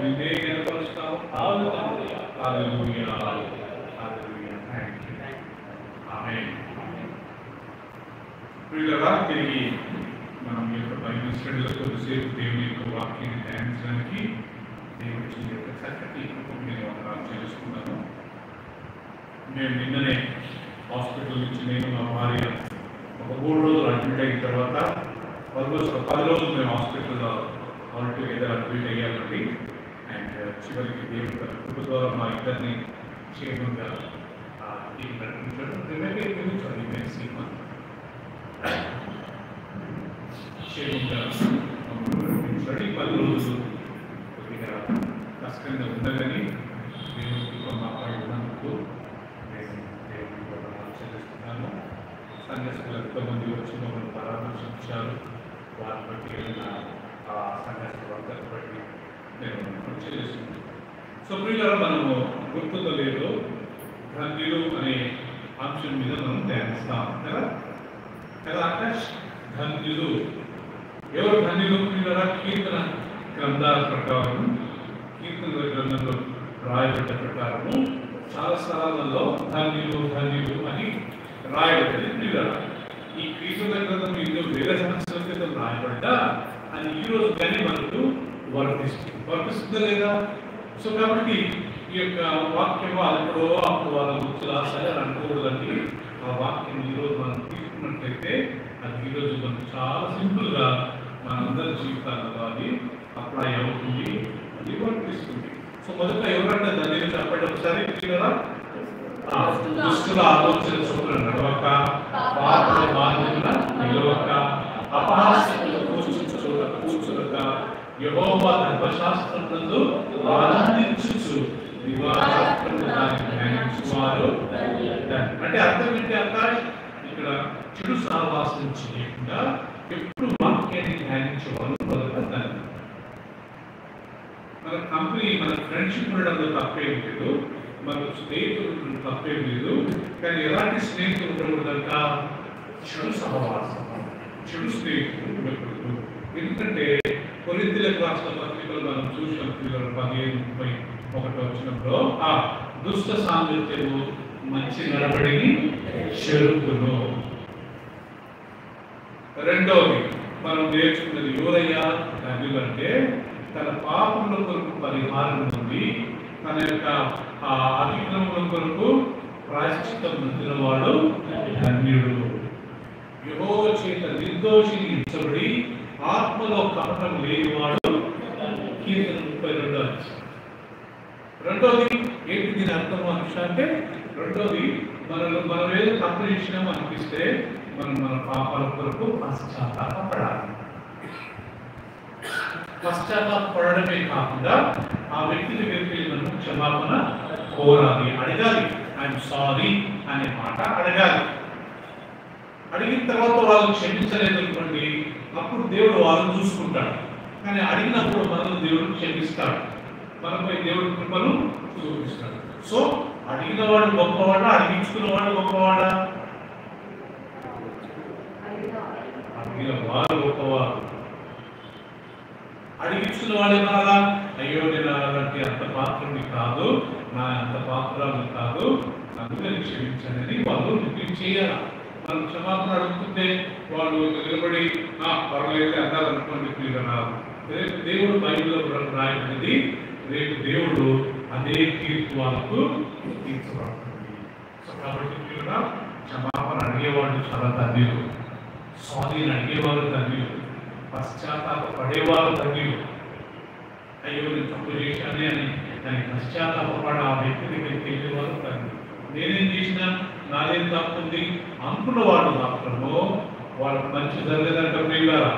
నిన్నే కనపరుస్తాము. హల్లెలూయా హల్లెలూయా హల్లెలూయా. థాంక్యూ. ఆమేన్. ప్రియులారా, తిరిగి మనం ఈ యొక్క బైబిల్ స్టడీలో కొద్దిసేపు దేవుని యొక్క వాక్యాన్ని ధ్యానించడానికి దేవుడి యొక్క చక్కటి కృపకు నేను వందనాలు చేసుకున్నాను. మేము నిన్ననే హాస్పిటల్ నుంచి నేను మా భార్య ఒక 3 రోజులు అడ్మిట్ అయిన తర్వాత 10 రోజులు మేము హాస్పిటల్లో ఆల్ టుగెదర్ అడ్మిట్ అయ్యామండి. అండ్ చివరికి దేవుడి కృప ద్వారా మా ఇద్దరిని క్షేమంగా నడిపించడం క్షేమంగా 10 రోజులు కొద్దిగా కష్టంగా ఉండగానే దేవుడికి మాట్లాడినందుకు నేను దేవుడికి వందనాలు చెల్లిస్తున్నాను. సంఘస్థులు ఎంతోమంది వచ్చి మమ్మల్ని పరామర్శించారు. వారిని బట్టి వెళ్ళిన ఆ సంఘస్థులందరి బట్టి నేను చెల్లిస్తున్నాను. సో ప్రియులారా, మనము గుర్తుందో లేదో ధన్యులు అనే అంశం మీద మనం ధ్యానిస్తాం కదా ఆకాష్. ధన్యులు ఎవరు ధన్యులు? ప్రియులారా, కీర్తన గ్రంథాల ప్రకారం, కీర్తన గ్రంథంలో రాయబడ్డ ప్రకారము చాలా స్థలాలలో ధన్యులు ధన్యులు అని రాయబడ్డది. ప్రియులారా, ఈ కీర్తన గ్రంథం ఇందులో వేల సంవత్సరాల క్రితం రాయబడ్డా అని ఈ రోజు కానీ మనకు వర్తిస్తుందా లేదా? సో కాబట్టి ఈ యొక్క వాక్యం వాళ్ళెప్పుడో అప్పుడు వాళ్ళ గుర్తులు సరే అనుకోకూడదండి. ఆ వాక్యం ఈరోజు మనం తీసుకున్నట్లయితే అది ఈరోజు మనకు చాలా సింపుల్గా మనందరి జీవితాల్లో అది అప్లై అవుతుంది, అది వర్తిస్తుంది. సో మొదట ఎవరంటే దాన్ని చెప్పండి ఒకసారి. దుష్టుల ఆలోచన చొప్పున నడవక, పాపల మార్గమున నిలవక, అపహాస్యముల కూర్చునక, యెహోవా ధర్మశాస్త్రమునందు ఆనందించుచు దివారాత్రము దాన్ని ధ్యానించువారు. అంటే అర్థం ఏంటి ఆకాష్? ఇక్కడ చెడు సహవాసం చేయకుండా ఎప్పుడు వాక్యాన్ని ధ్యానించేవారు మొదలుపెట్టాలి. మన కంపెనీ, మన ఫ్రెండ్షిప్ ఉండడంలో తప్పేం లేదు, మన స్నేహితులు తప్పేం లేదు. కానీ ఎలాంటి స్నేహితులు ఉండకూడదంట? చెడు సహవాసం, చెడు స్నేహితులు ఉండకూడదు. ఎందుకంటే కొరింథీయులకు రాసిన పత్రికలు మనం చూసాం 15:31 వచ్చినప్పుడు ఆ దుష్ట సాంగత్యము మంచి నడవడిని చెరుపును. రెండవది మనం నేర్చుకున్నది ఎవరయ్యా ధన్యులు అంటే తన పాపముల కొరకు పరిహారం ఉంది, తన యొక్క అతిక్రమముల కొరకు ప్రాయశ్చిత్తం పొందినవాడు ధన్యుడు. యెహోవా చేత నిర్దోషిని ఎంచబడి ఆత్మలో కపటం లేనివాడు. కీర్తన 32. రెండోది ఏంటి దీని అర్థం అనుష అంటే, రెండోది మనం ఏదో తప్పు చేసినాం అనిపిస్తే మనం మన పాపాల కొరకు పశ్చాత్తాపడాలి. పశ్చాత్తాపడమే కాకుండా ఆ వ్యక్తి దగ్గరికి మనం క్షమాపణ కోరాలి, అడగాలి. ఐఎమ్ సారీ అనే మాట అడగాలి. అడిగిన తర్వాత వాళ్ళు క్షమించలేదు అనుకోండి, అప్పుడు దేవుడు వాళ్ళని చూసుకుంటాడు. కానీ అడిగినప్పుడు మనల్ని దేవుడు క్షమిస్తాడు, మనపై దేవుడి కృపను చూపిస్తాడు. సో అడిగిన వాడు గొప్పవాడా, అడిగించుకున్నవాడు గొప్పవాడా? అడిగిన వాడు గొప్పవాడు. అడిగించుకున్న వాడు ఏమన్నా, అయ్యో నేను అలాంటి అంత పాత్రుని కాదు, నా అంత పాత్రాలు కాదు, అందుకని క్షమించండి వాళ్ళు రిపీట్ చేయాలి. మనం క్షమాపణ అడుగుతుంటే వాళ్ళు నిలబడి పర్వాలేదు అన్నారనుకోండి, రేపు దేవుడు బైబిల్లో రాయబడింది, రేపు దేవుడు అదే తీర్పు వాళ్ళకు తీర్చబడుతుంది. సో కాబట్టి క్షమాపణ అడిగేవాళ్ళు చాలా ధన్యులు, స్వాధీనం అడిగేవాళ్ళు ధన్యులు, పశ్చాత్తాప పడేవాళ్ళు ధన్యులు. అయ్యో నేను తప్పు చేశానే అని దాన్ని పశ్చాత్తాపడ ఆ వ్యక్తి దగ్గరికి వెళ్ళేవాళ్ళు ధన్యులు. నేనేం చేసినా నాదేం తప్పుంది అనుకున్నవాడు మాత్రము వాళ్ళకు మంచి జరగదంట. ప్రియులారా,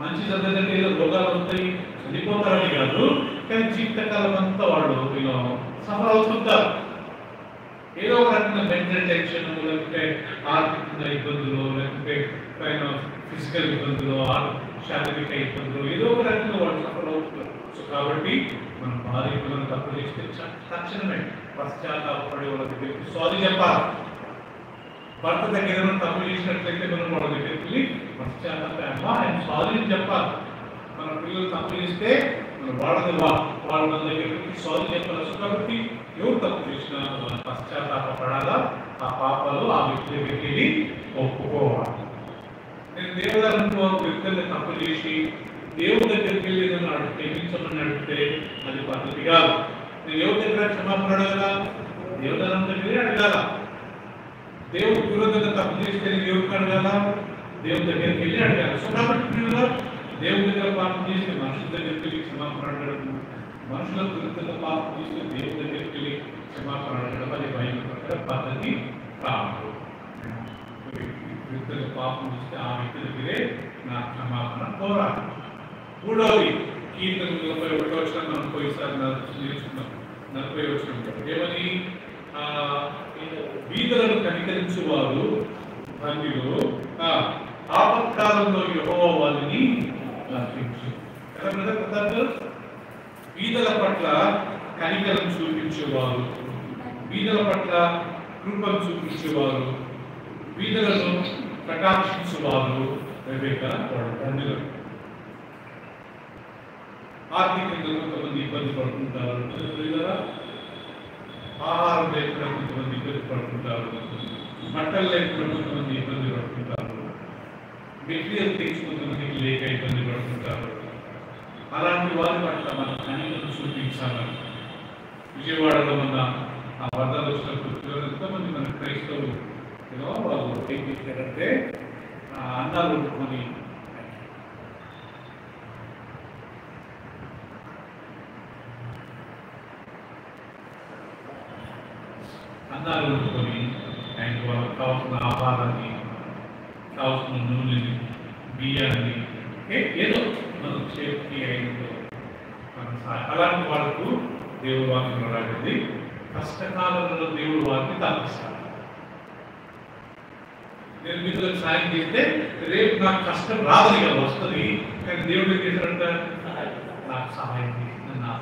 మంచి జరగదంటే ఏదో రోగాలు వస్తాయి చనిపోతారని కాదు, కానీ జీవితకాలం అంతా వాళ్ళు సఫర్ అవుతుంటారు. ఏదో ఒక రకంగా మెంటల్ టెన్షన్, లేకపోతే ఆర్థికంగా ఇబ్బందులు, లేకపోతే ఫిజికల్ ఇబ్బందులు, శారీరక ఇబ్బందులు, ఏదో ఒక రకంగా వాళ్ళు సఫర్ అవుతున్నారు. సో కాబట్టి మనం భార్య పిల్లలు తప్పు చేస్తే తక్షణమే పశ్చాత్తాపడే వాళ్ళ దగ్గరికి సారీ చెప్పాలి. భర్త దగ్గర తప్పు చేసినట్లయితే మనం వాళ్ళ దగ్గరికి పశ్చాత్తాప సారీ చెప్పాలి. మన పిల్లలు తప్పు చేస్తే వాళ్ళని వాళ్ళ మన దగ్గరికి సాల్వ్ చెప్పవచ్చు. కాబట్టి ఎవరు తప్పు చేసినా మన పశ్చాత్తాపడాలా, ఆ పాపాలు ఆ వ్యక్తి దగ్గరికి వెళ్ళి ఒప్పుకోవాలి. నేను దేవదారంలో వ్యక్తుల్ని తప్పు చేసి దేవుడి దగ్గరికి వెళ్ళి నన్ను క్షమించమని అడిగితే అది పద్ధతి కాదు. నేను ఎవరి దగ్గర క్షమాపణ అడగలా? దేవదారం దగ్గరే అడగాల. దేవుడు విరోధంగా తప్పు చేస్తే దేవుడికి అడగాల, దేవుడి దగ్గరికి వెళ్ళి అడగాలి. సో కాబట్టి దేవుడి దగ్గర పాపం చేస్తే మనుషుల దగ్గరికి వెళ్ళి క్షమాపణ అడగడం, మనుషుల విరుద్ధంగా పాపం చేస్తే దేవుడి దగ్గరికి వెళ్ళి క్షమాపణ అడగడం అది బైబిల్ పద్ధతి కాదు. వ్యక్తులకు పాపం చేస్తే ఆ వ్యక్తి దగ్గరే నా క్షమాపణ కోరాలి. మూడవది కీర్తన 41 వచ్చిన మనం పోయిసారి నేర్చుకున్నాం. 40 వచ్చిన ఏమని బీదలను కనికరించువారు ధన్యులు, ఆపత్కాలంలో యెహోవా వారిని రక్షించు. బీదల పట్ల కనికరం చూపించేవారు, బీదల పట్ల కృపను చూపించేవారు, బీదలను కటాక్షించేవారు ధన్యులు. ఆర్థికంగా కొంతమంది ఇబ్బంది పడుతుంటారు, ఆహారం లేకుండా కొంతమంది ఇబ్బంది పడుతుంటారు, బట్టలు లేకుండా కొంతమంది ఇబ్బంది పడుతుంటారు, మెటీరియల్ థింగ్స్ కొంతమందికి లేక ఇబ్బంది పడుతుంటారు. అలాంటి వారి పట్ల మన కనికరం చూపించాలని విజయవాడలో ఉన్న ఆ వరదలు వచ్చినప్పుడు ఎంతోమంది మన క్రైస్తవులు వాళ్ళు ఏం చేశారంటే అన్నాలు వండుకొని ఆయనకు వాళ్ళకి కావాల్సిన ఆహారాన్ని, కావాల్సిన నూనెని, బియ్యాన్ని ఏదో మనం చేతికి అయినతో అలాంటి వాళ్ళకు దేవుడు వాక్యం రాగింది. కష్టకాలంలో దేవుడు వారిని తాకిస్తాడు. నేను మీకు సాయం చేస్తే రేపు నాకు కష్టం రాదని కదా వస్తుంది, కానీ దేవుడు ఏం చేశాడంట, నాకు సహాయం చేసి నా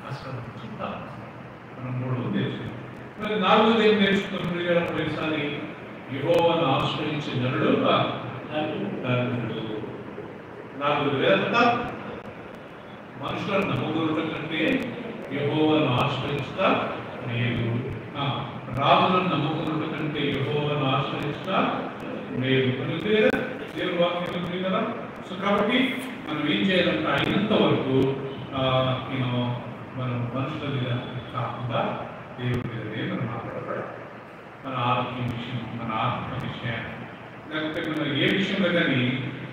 కష్టం చూస్తాను. మనం మూడవది నేర్చుకుంటాం. మరి నాలుగోది ఏం నేర్చుకున్నాం? ప్రతిసారి యెహోవాను ఆశ్రయించే నరుడు ధన్యుడు. నాలుగోది వేదంతా మనుషులను నమ్ముకున్న కంటే యెహోవాను ఆశ్రయిస్తా మేలు, రాజులను నమ్ముకున్న కంటే యెహోవాను ఆశ్రయిస్తా మేలు అని దేవుడు వాక్యం ఉంది కదా. సో కాబట్టి మనం ఏం చేయాలంటే అయినంత వరకు మనం మనుషుల మీద కాకుండా దేవుడి మీదనే మనం మాట్లాడతాం. మన ఆరోగ్యం విషయం, మన ఆత్మ విషయం, లేకపోతే మనం ఏ విషయంలో కానీ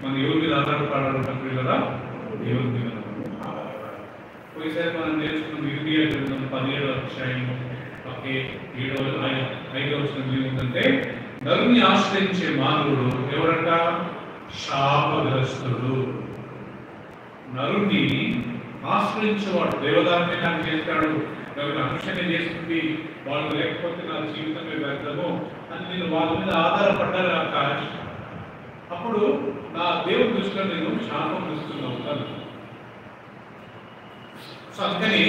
మనం ఎవరి మీద ఆధారపడాలంటే కదా దేవుడి మీద ఆధారపడాలి. పోయిసారి మనం నేర్చుకున్న ఇర్మియా గ్రంథం 17వ అధ్యాయం 5వ వచనం ఏముందంటే, నరుని ఆశ్రయించే మానవుడు ఎవరంట? శాపగ్రస్తుడు. నరుణ్ణి ఆశ్రయించేవాడు దేవదాన్ని నాకు చేస్తాడు, ఎవరి అనుషంగా చేస్తుంది, వాళ్ళు లేకపోతే నా జీవితమే వ్యర్థము అని నేను వాళ్ళ మీద ఆధారపడ్డాను ఆకాష్. అప్పుడు నా దేవుడి దృష్టిలో నేను శాపగ్రస్తుడు అవుతాను. సో అందుకని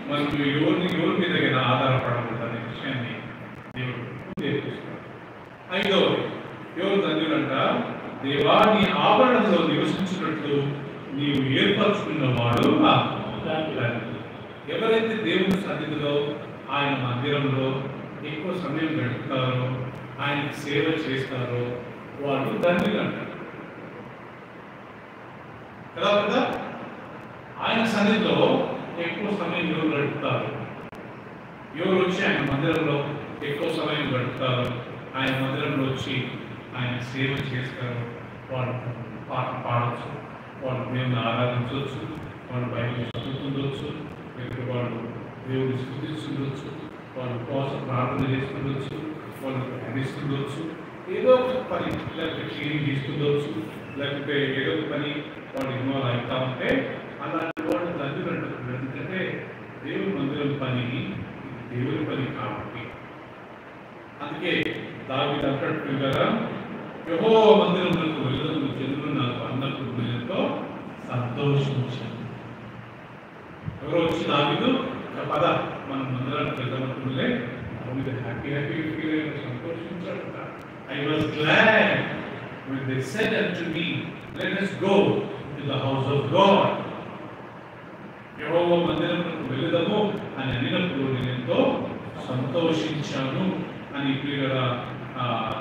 మనం ఎవరి మీద ఆధారపడకూడదు అనే విషయాన్ని దేవుడు నేర్పిస్తున్నాడు. ఐదవది ఎవరు ధన్యులంట? దేవా నీ ఆవరణలో నివసించినట్లు నీవు ఏర్పరచుకున్నవాడు. ఎవరైతే దేవుని సన్నిధిలో ఆయన మందిరంలో ఎక్కువ సమయం గడుపుతారో, ఆయనకి సేవ చేస్తారో వాళ్ళు ధన్యులు అంటారు కదా. ఆయన సన్నిధిలో ఎక్కువ సమయం ఎవరు గడుపుతారు, ఎవరు వచ్చి ఆయన మందిరంలో ఎక్కువ సమయం గడుపుతారు, ఆయన మందిరంలో వచ్చి ఆయన సేవ చేస్తారు, వాళ్ళు పాట పాడవచ్చు, వాళ్ళు దేవుని ఆరాధించవచ్చు, వాళ్ళు బైబిల్ చదువుతుండొచ్చు, లేకపోతే వాళ్ళు దేవుని స్తుతిస్తుండొచ్చు, వాళ్ళు ఉపవాస ప్రార్థన చేస్తుండొచ్చు, వాళ్ళు ధ్యానిస్తుండొచ్చు, ఏదో ఒక పని, లేకపోతే క్లీనింగ్ తీసుకుండొచ్చు, లేకపోతే ఏదో ఒక పని వాళ్ళు ఇన్వాల్వ్ అవుతా ఉంటే అలాంటి వాళ్ళు ధన్యులు అంటారు. ఎందుకంటే దేవుని మందిరం పని దేవుని పని కాబట్టి. అందుకే దావీదు అంటాడు కదా, యెహోవా మందిరమునకు వెళ్ళుటకు జనులు నాకు అన్నప్పుడు ఎంతో సంతోషించాను. ఎవరో వచ్చి దావీదు పద మనం మందిరానికి వెళ్దామంటుండే హ్యాపీ ఫీల్ సంతోషించాడు. I was glad when they said unto me, let us go to the house of God. యెహోవా మందిరమునకు వెళుదము అని అనినప్పుడు నేను ఎంతో సంతోషించాను అని ప్రియుల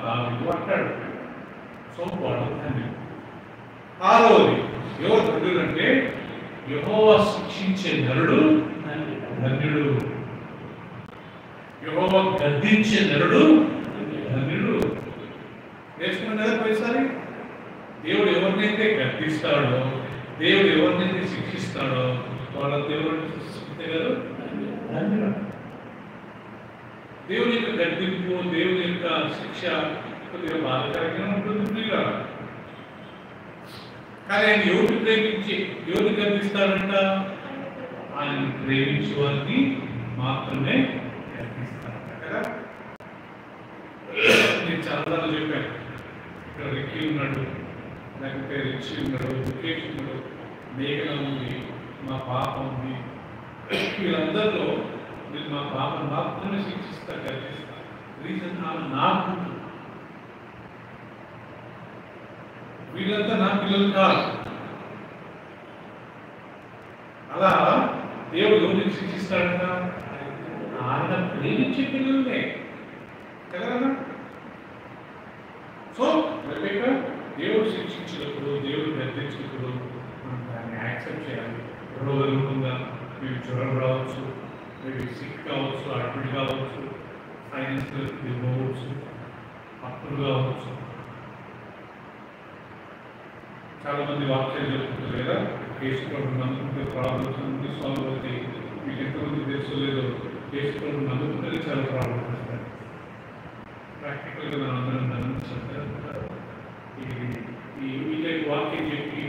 దావీదు అంటాడు. సో వాడు తండ్రి. ఆరవది ఎవరు తండ్రులు అంటే యెహోవా శిక్షించే నరుడు ధన్యుడు, యెహోవా గద్దించే నరుడు ధన్యుడు. నేర్చుకున్నారా పోయిసారి? దేవుడు ఎవరినైతే గద్దిస్తాడో, దేవుడు ఎవరినైతే శిక్షిస్తాడో వాళ్ళ దేవుడు శిక్షిస్తారు ధన్యుడు. దేవుని యొక్క గద్దింపు, దేవుని యొక్క శిక్ష కొద్దిగా బాధకరంగా ఉంటుంది కదా. కానీ ఆయన ఎవరిని ప్రేమించి ఎవరిని గద్దిస్తాడంట? ఆయన ప్రేమించే వారిని మాత్రమే గద్దిస్తాడంట కదా. నేను చాలా చెప్పాను, ఇక్కడ రిక్కి ఉన్నాడు, లేకపోతే రిచి ఉన్నాడు, ముఖేష్ ఉన్నాడు, మేఘన ఉంది, మా పాప ఉంది. వీళ్ళందరిలో మీరు మా పాపను మాత్రమే శిక్షిస్తారు, గద్దిస్తారు. రీజన్ ఆమె నా కూతురు, వీళ్ళంతా నా పిల్లలు కాదు. అలా దేవుడు ఎవరిని శిక్షిస్తాడంట? ఆయన ప్రేమించే పిల్లలనే కదా. సో దేవుడు శిక్షించినప్పుడు, దేవుడు గద్దించినప్పుడు మనం దాన్ని యాక్సెప్ట్ చేయాలి. రోగంగా మీరు జ్వరం రావచ్చు, మీరు సిక్ కావచ్చు, అడ్మిట్ కావచ్చు, ఫైనాన్షియల్ ఇవ్వచ్చు, అప్పులు కావచ్చు. చాలా మంది వాక్యాలు చెప్తున్నారు కదా, కేసుకుని నమ్ముకుంటే ప్రాబ్లమ్స్ ఉంది, సాల్వ్ అవుతాయి. మీకు ఎంతమంది తెలుసు లేదో, కేసుకుని నమ్ముకుంటే చాలా ప్రాబ్లమ్స్ వస్తాయి. ప్రాక్టికల్గా మనం అందరం నమ్మించారు. ఈ వాక్యం చెప్పి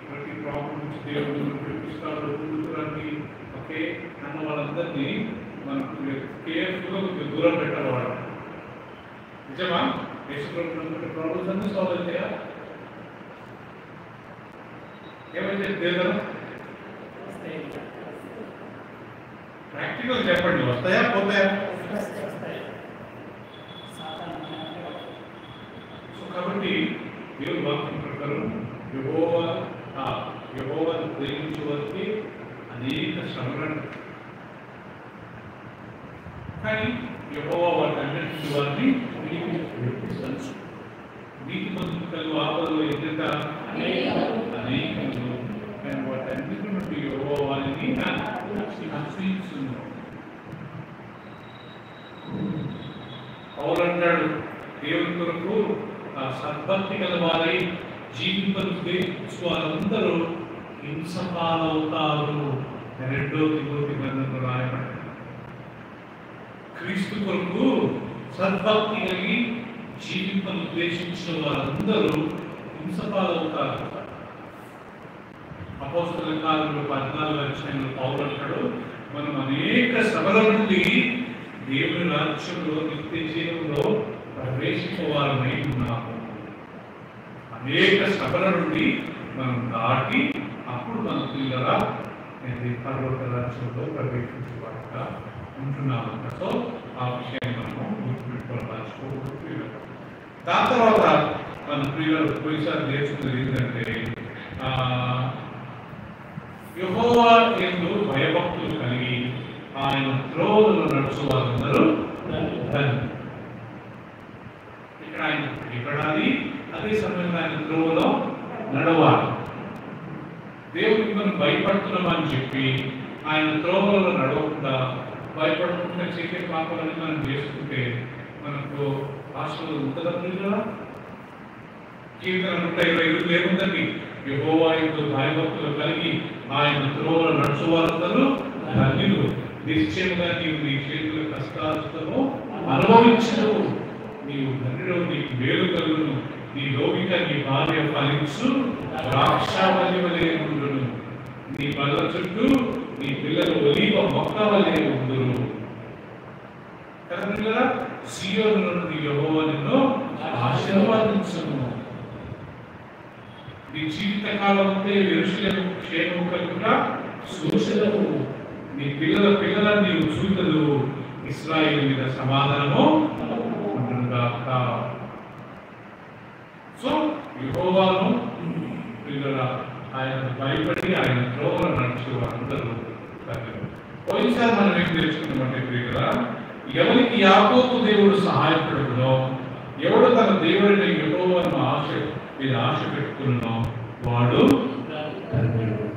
ప్రతి ప్రాబ్లం నుంచి దేవుడు చూపిస్తాడు ముందుకురాన్ని ఓకే అన్న వాళ్ళందరినీ మనకు కేర్ఫుల్గా కొంచెం దూరం పెట్టాలి. వాళ్ళు నిజమా? కేసుకుని ప్రాబ్లమ్స్ అన్నీ సాల్వ్ అవుతాయా? ఏమైతే దేవుడు ప్రాక్టికల్ చెప్పండి, వస్తాయా పోతాయా? సో కాబట్టి దేవుడు వాక్యం ప్రకారం యెహోవాను ప్రేమించే వారికి అనేక శ్రమలు, కానీ యెహోవా వాటన్నిటి వారిని నీతి మంత్రులు కలిగి ఆపదలో ఎదుట అనేకలు, కానీ వాటన్నిటి నుండి యెహోవా వారిని రక్షించును. పౌలంటాడు, దేవుని కొరకు సద్భక్తి గల వారై జీవింపను వారందరూ హింసపాలవుతారు. 2 తిమోతి గ్రంథంలో రాయబడింది. క్రీస్తు కొరకు సద్భక్తి కలిగి జీవింపను ఉద్దేశించిన వారందరూ హింసపాలవుతారు. అపోస్తలుల కాలంలో 14వ అధ్యాయంలో పౌలంటాడు, మనం అనేక శ్రమల నుండి దేవుని రాజ్యంలో నిత్య జీవంలో ప్రవేశించేవారమై ఉన్నాము. అనేక శ్రమల నుండి మనం దాటి అప్పుడు మన పిల్లల పర్వత రాజ్యంలో ప్రవేశించేవారుగా ఉంటున్నాము. సో ఆ విషయాన్ని మనము గుర్తుపెట్టుకోవాలి. దాని తర్వాత మన పిల్లలు పోయిసారి నేర్చుకున్నది ఏంటంటే యెహోవా యందు భయభక్తులు కలిగి ఆయన త్రోవలలో నడుచు వారందరూ ధన్యులు. ఇక్కడ ఆయన భయపడాలి, అదే సమయంలో ఆయన త్రోవలో నడవాలి. దేవుడికి మనం భయపడుతున్నామని చెప్పి ఆయన త్రోవలలో నడవకుండా భయపడకుండా చేసే పాపాలని మనం చేసుకుంటే మనకు ఆశీర్వాదం ఉంటుందా? కదా. కీర్తన 125 ఏముందండి? యెహోవా యందు భయభక్తులు కలిగి ఆయన త్రోవలో నడుచువారందరూ ధన్యులు. నిశ్చయంగా నీవు నీ చేతుల కష్టార్జితము అనుభవించవు, నీవు ధన్యుడు, నీకు మేలు కలుగును, నీ లోగిక నీ భార్య ఫలించు ద్రాక్షావల్లి వలె ఉండును, నీ బల్ల చుట్టూ నీ పిల్లలు ఒలీవ మొక్క వలె ఉండును. కదా, సీయోను నుండి యెహోవా నిన్ను ఆశీర్వదించును. నీ జీవితకాలం అంతే యెరూషలేము క్షేమము కలుగుట సూచనము, నీ పిల్లల పిల్లలను నీవు చూతులు, ఇశ్రాయేలు మీద సమాధానము ఉండునుగాక. సో యెహోవాను పిల్లల ఆయన భయపడి ఆయన త్రోవలో నడిచే వారందరూ పోయినసారి మనం ఏం తెలుసుకున్నామంటే ప్రియులారా, ఎవరికి యాకోబు దేవుడు సహాయపడునో, ఎవడు తన దేవుడిని యెహోవాను ఆశ పెట్టుకున్నో వాడు ధన్యుడు.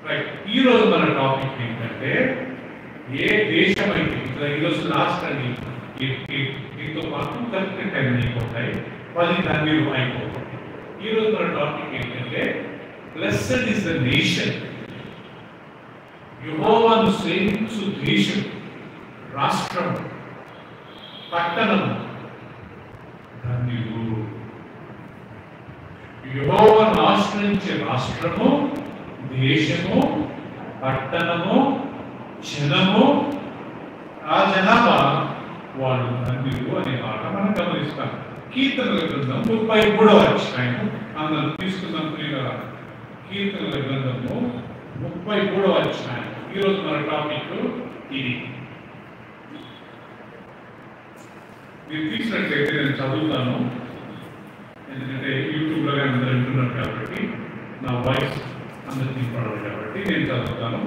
రైట్. ఈ రోజు మన టాపిక్ ఏంటంటే, ఏ దేశమైతే ఈరోజు లాస్ట్ అండి, దీంతో పాటు 10 అయిపోతాయి, 10 ధన్యులు అయిపోతాయి. ఈ రోజు మన టాపిక్ ఏంటంటే, బ్లెస్డ్ ఇస్ ద నేషన్, యెహోవాను సేవించు దేశం, రాష్ట్రం, పట్టణం ధన్యులు. యెహోవాను ఆశ్రయించే రాష్ట్రము, దేశము, పట్టణము, జనము, ఆ జనాభా వాళ్ళు ధన్యులు అనే మాట మనం గమనిస్తాం. కీర్తనల గ్రంథం 33వ అధ్యాయం అందరం తీసుకుందాం ప్రియులారా. కీర్తనల గ్రంథము 33వ అధ్యాయం. ఈరోజు మన టాపిక్ ఇది. మీరు తీసినట్లయితే నేను చదువుతాను, ఎందుకంటే యూట్యూబ్లో అందరూ వింటున్నారు కాబట్టి నా వాయిస్ అందరికీ పడదు కాబట్టి నేను చదువుతాను.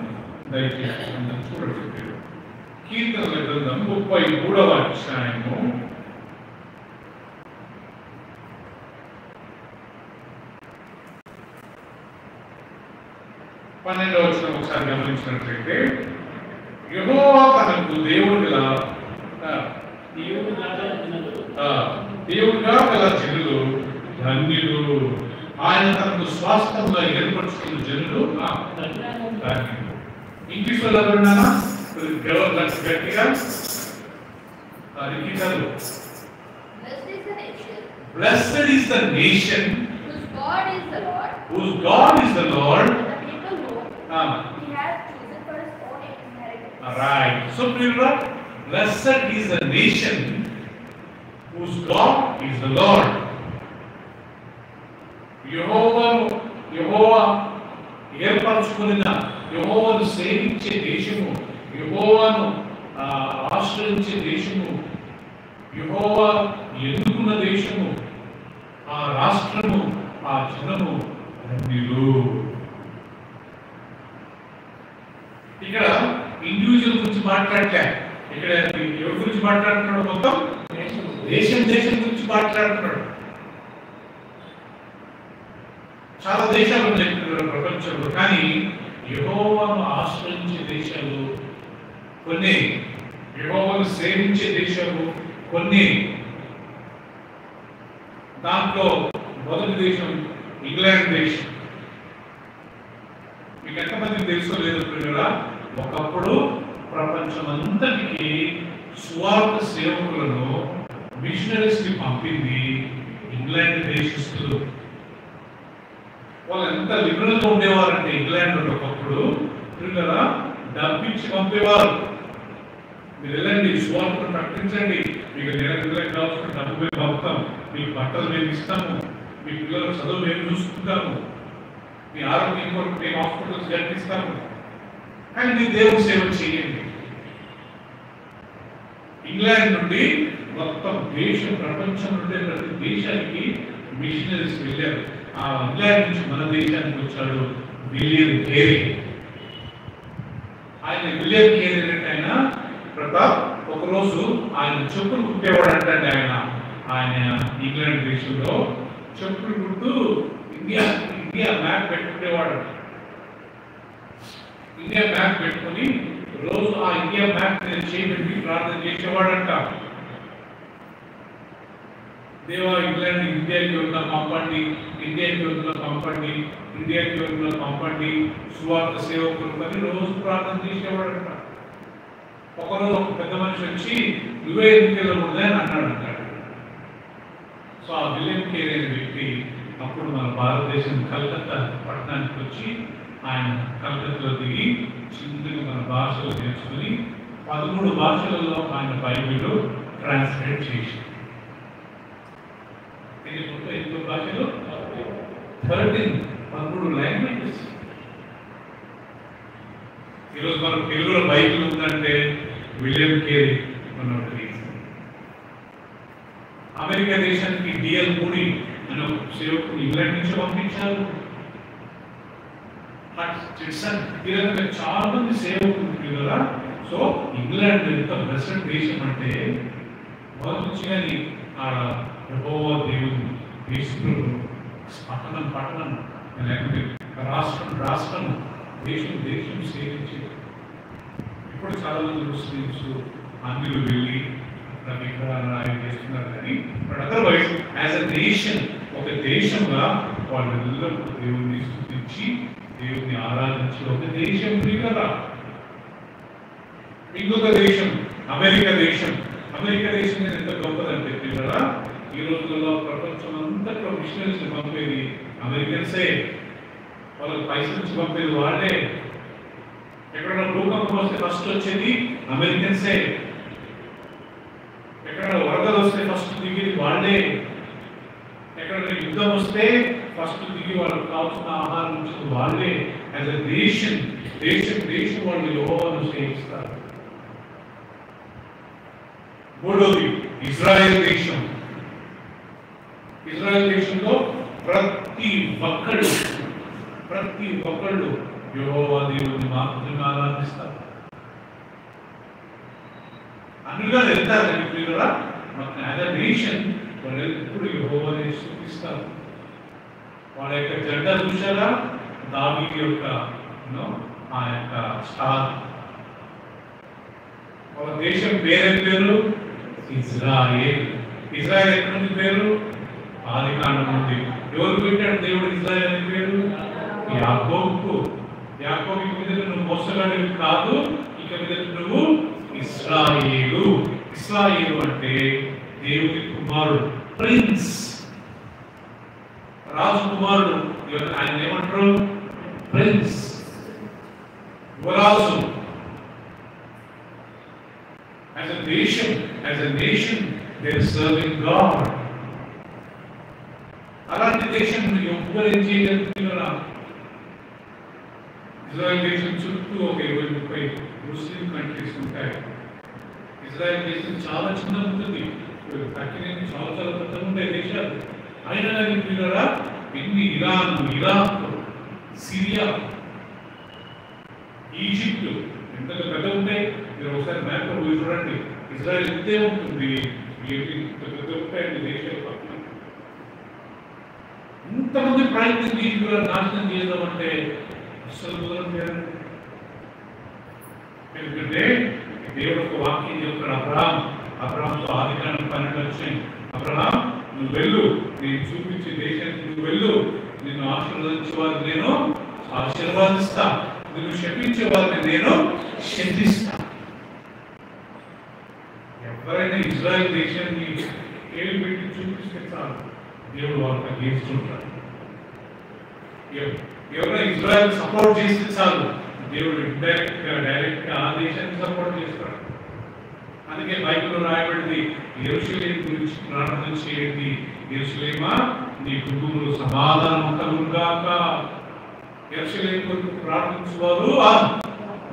దయచేసి అందరూ చూడండి. కీర్తనల గ్రంథం 33వ అధ్యాయము 12వ వచనం ఒకసారి గమనించినట్లయితే, యెహోవా తనకు దేవుడిగా గల జనులు ధన్యులు, ఆయన తనకు స్వాస్థ్యంగా ఏర్పరచుకున్న జనులు ధన్యులు. ఇంగ్లీష్లో ఎవరున్నారా గట్టిగా Blessed is the nation whose God is the Lord. He has chosen for his own inheritance. Right. So, blessed is the nation whose God is the Lord. యెహోవా ఏర్పరచుకున్న, యెహోవాను సేవించే దేశము, యెహోవాను ఆశ్రయించే దేశము, యెహోవా ఎన్నుకున్న దేశము, ఆ రాష్ట్రము, ఆ జనము ధన్యులు. ఇక్కడ ఇండివిజువల్ గురించి మాట్లాడలే, ఇక్కడ ఎవరి గురించి మాట్లాడుతున్నాడు? మొత్తం దేశం గురించి మాట్లాడుతున్నాడు. చాలా దేశాలు ఉన్నాయి ప్రపంచంలో, కానీ యెహోవాను ఆశ్రయించే దేశాలు కొన్ని, యెహోవాను సేవించే దేశాలు కొన్ని. దాంట్లో మొదటి దేశం ఇంగ్లాండ్ దేశం. మీకు ఎంతమంది తెలుసో లేదు ప్రియులారా, ఒకప్పుడు ప్రపంచమంతటికి సువార్త సేవకులను, మిషనరీస్ ని పంపింది ఇంగ్లాండ్ దేశస్తులు. వాళ్ళు ఎంత లిబరల్ గా ఉండేవారంటే ఇంగ్లాండ్ ఒకప్పుడు ప్రియులారా, డబ్బిచ్చి పంపేవారు. మీరు వెళ్ళండి, సువార్తను ప్రకటించండి, మీకు నెలకు కావాల్సిన డబ్బు మేము పంపుతాం, మీకు బట్టలు మేము ఇస్తాము, మీ పిల్లల చదువు మేము చూసుకుంటాము, మీ ఆరోగ్యం కొరకు మేము హాస్పిటల్స్ కట్టిస్తాము, కానీ మీ దేవుని సేవ చేయండి. ఇంగ్లాండ్ నుండి మొత్తం దేశం, ప్రపంచం నుండి ప్రతి దేశానికి మిషనరీస్ వెళ్ళారు. ఆ ఇంగ్లాండ్ నుంచి మన దేశానికి వచ్చాడు విలియం కేరీ. ఆయన విలియం కేరీ అంటే ఆయన ప్రతాప్ ఒకరోజు ఆయన చెప్పులు కుట్టేవాడు అంటే ఆయన ఇంగ్లాండ్ దేశంలో చెప్పులు కుడుతూ ఇండియా మ్యాప్ పెట్టుకునేవాడు. ఇండియా మ్యాప్ పెట్టుకుని రోజు ఆ ఇండియా మ్యాప్ మీద చేయబెట్టి ప్రార్థన చేసేవాడంట. దేవా ఇంగ్లాండ్ ఇండియాకి ఉన్న పంపండి, ఇండియాకి ఉన్న పంపండి, ఇండియాకి ఉన్న పంపండి, సువార్త సేవకులు అని రోజు ప్రార్థన చేసేవాడంట. ఒకరోజు ఒక పెద్ద మనిషి వచ్చి నువ్వే ఎందుకు వెళ్ళకూడదు అని అన్నాడంట. సో ఆ విలియం కేరీ అనే వ్యక్తి అప్పుడు మన భారతదేశం కలకత్తా పట్టణానికి వచ్చి ఆయన కలకత్తాలో దిగి చిన్నగా మన భాషలో నేర్చుకుని 13 భాషలలో ఆయన బైబిల్ ట్రాన్స్లేట్ చేసి, ఎన్నో భాషలు 13 లాంగ్వేజెస్. ఈరోజు మనకు తెలుగులో బైబిల్ ఉందంటే విలియం కేరీ మన అమెరికా దేశానికి డిఎల్ మూడీ అనే సేవకుడు ఇంగ్లాండ్ నుంచి పంపించారు. హట్సన్ ఈ రకంగా చాలా మంది సేవకులు కదా. సో ఇంగ్లాండ్ ఎంత బెస్ట్ దేశం అంటే మంచిగా ఆడ యెహోవా దేవుడు దేశంలో పట్టణం లేకపోతే రాష్ట్రం దేశం సేవించి ఇప్పుడు చాలా మంది ముస్లిమ్స్ అందులో వెళ్ళి విగ్రహాలు చేస్తున్నారు. కానీ but otherwise as a nation ఒక దేశంగా వాళ్ళందరూ దేవుడిని స్తుతించి దేవుడిని ఆరాధించి ఒక దేశం కదా. ఇంకొక దేశం అమెరికా దేశం ఎంత గొప్పదంటే పిల్లరా, ఈ రోజుల్లో ప్రపంచం అంతట్లో మిషనరీస్ పంపేది అమెరికన్సే. వాళ్ళకి పైసలు నుంచి పంపేది వాళ్ళే. ఎక్కడైనా భూకంపం వస్తే ఫస్ట్ వచ్చేది అమెరికన్సే. ఎక్కడైనా వరదలు వస్తే ఫస్ట్ దిగేది వాళ్ళే. ఎక్కడైనా యుద్ధం వస్తే ఫస్ట్ దిగి వాళ్ళకి కావాల్సిన ఆహారం ఇచ్చేది వాళ్ళే. యాజ్ అ దేశం వాళ్ళు యెహోవాను సేవిస్తారు. మూడోది ఇజ్రాయెల్ దేశంలో ప్రతి ఒక్కళ్ళు యెహోవా దేవుని మాత్రమే ఆరాధిస్తారు. అందులో వెళ్తారు కదా. యాజ్ అ నేషన్ వాళ్ళు ఎప్పుడు యెహోవాని స్తుతిస్తారు. వాళ్ళ యొక్క జెండా చూశారా, దావీదు యొక్క ఆ యొక్క స్టార్. వాళ్ళ దేశం పేరు ఇజ్రాయేల్ ఎక్కడ ఉంది పేరు? ఆదికాండం నుండి. ఎవరు పెట్టాడు దేవుడు ఇజ్రాయేల్ అనే పేరు? యాకోబు. మీద నువ్వు మోసగాడివి కాదు, ఇక మీద నువ్వు ఇశ్రాయేలు అంటే దేవుని కుమారుడు, ప్రిన్స్, రాజకుమారుడు. ఆయన ఏమంటారు? ప్రిన్స్, యువరాజు. As a nation, they are serving God. అలాంటి దేశం ఎవ్వరు ఏం చేయగలుగుతున్నారా? ఇజ్రాయెల్ దేశం చుట్టూ ఒక 20-30 ముస్లిం కంట్రీస్ ఉంటాయి. ఇజ్రాయెల్ దేశం చాలా చిన్న ఉంటుంది. చాలా పెద్దగా ఉంటాయి దేశాలు. అయినా కూడా ఎన్ని ఇరాన్, ఇరాక్, సిరియా, ఈజిప్ట్ ఎంత పెద్ద ఉంటాయి. మీరు ఒకసారి మ్యాప్ పోయి చూడండి. ఇజ్రాయెల్ ఎంతే ఉంటుంది, పెద్ద ఉంటాయండి దేశాలు. పక్కన ఇంతమంది ప్రయత్నం చేసి కూడా నాశనం చేద్దామంటే అస్సలు కుదరదు లేదు. ఎందుకంటే దేవుడు ఒక వాక్యం చెప్తాడు. అబ్రహాంతో ఆదికాండం 12 వచ్చాయి. అబ్రహాం, నువ్వు వెళ్ళు, నేను చూపించే దేశానికి నువ్వు వెళ్ళు. నిన్ను ఆశీర్వదించే వారిని నేను ఆశీర్వాదిస్తా, నిన్ను శపించే వారిని నేను శపిస్తా. ఎవరైనా ఇజ్రాయెల్ దేశాన్ని ఏలు పెట్టి చూపిస్తే చాలు, దేవుడు వాళ్ళకి గీస్తుంటాడు. ఎవరైనా ఇజ్రాయెల్ సపోర్ట్ చేస్తే చాలు, దేవుడు డైరెక్ట్ గా ఆ దేశాన్ని సపోర్ట్ చేస్తాడు. అందుకే బైబిల్లో రాయబడింది, యెరూషలేము గురించి ప్రార్థన చేయండి. యెరూషలేమా, నీ కుటుంబంలో సమాధానం కలుగుగాక. యెరూషలేము కొరకు ప్రార్థించువారు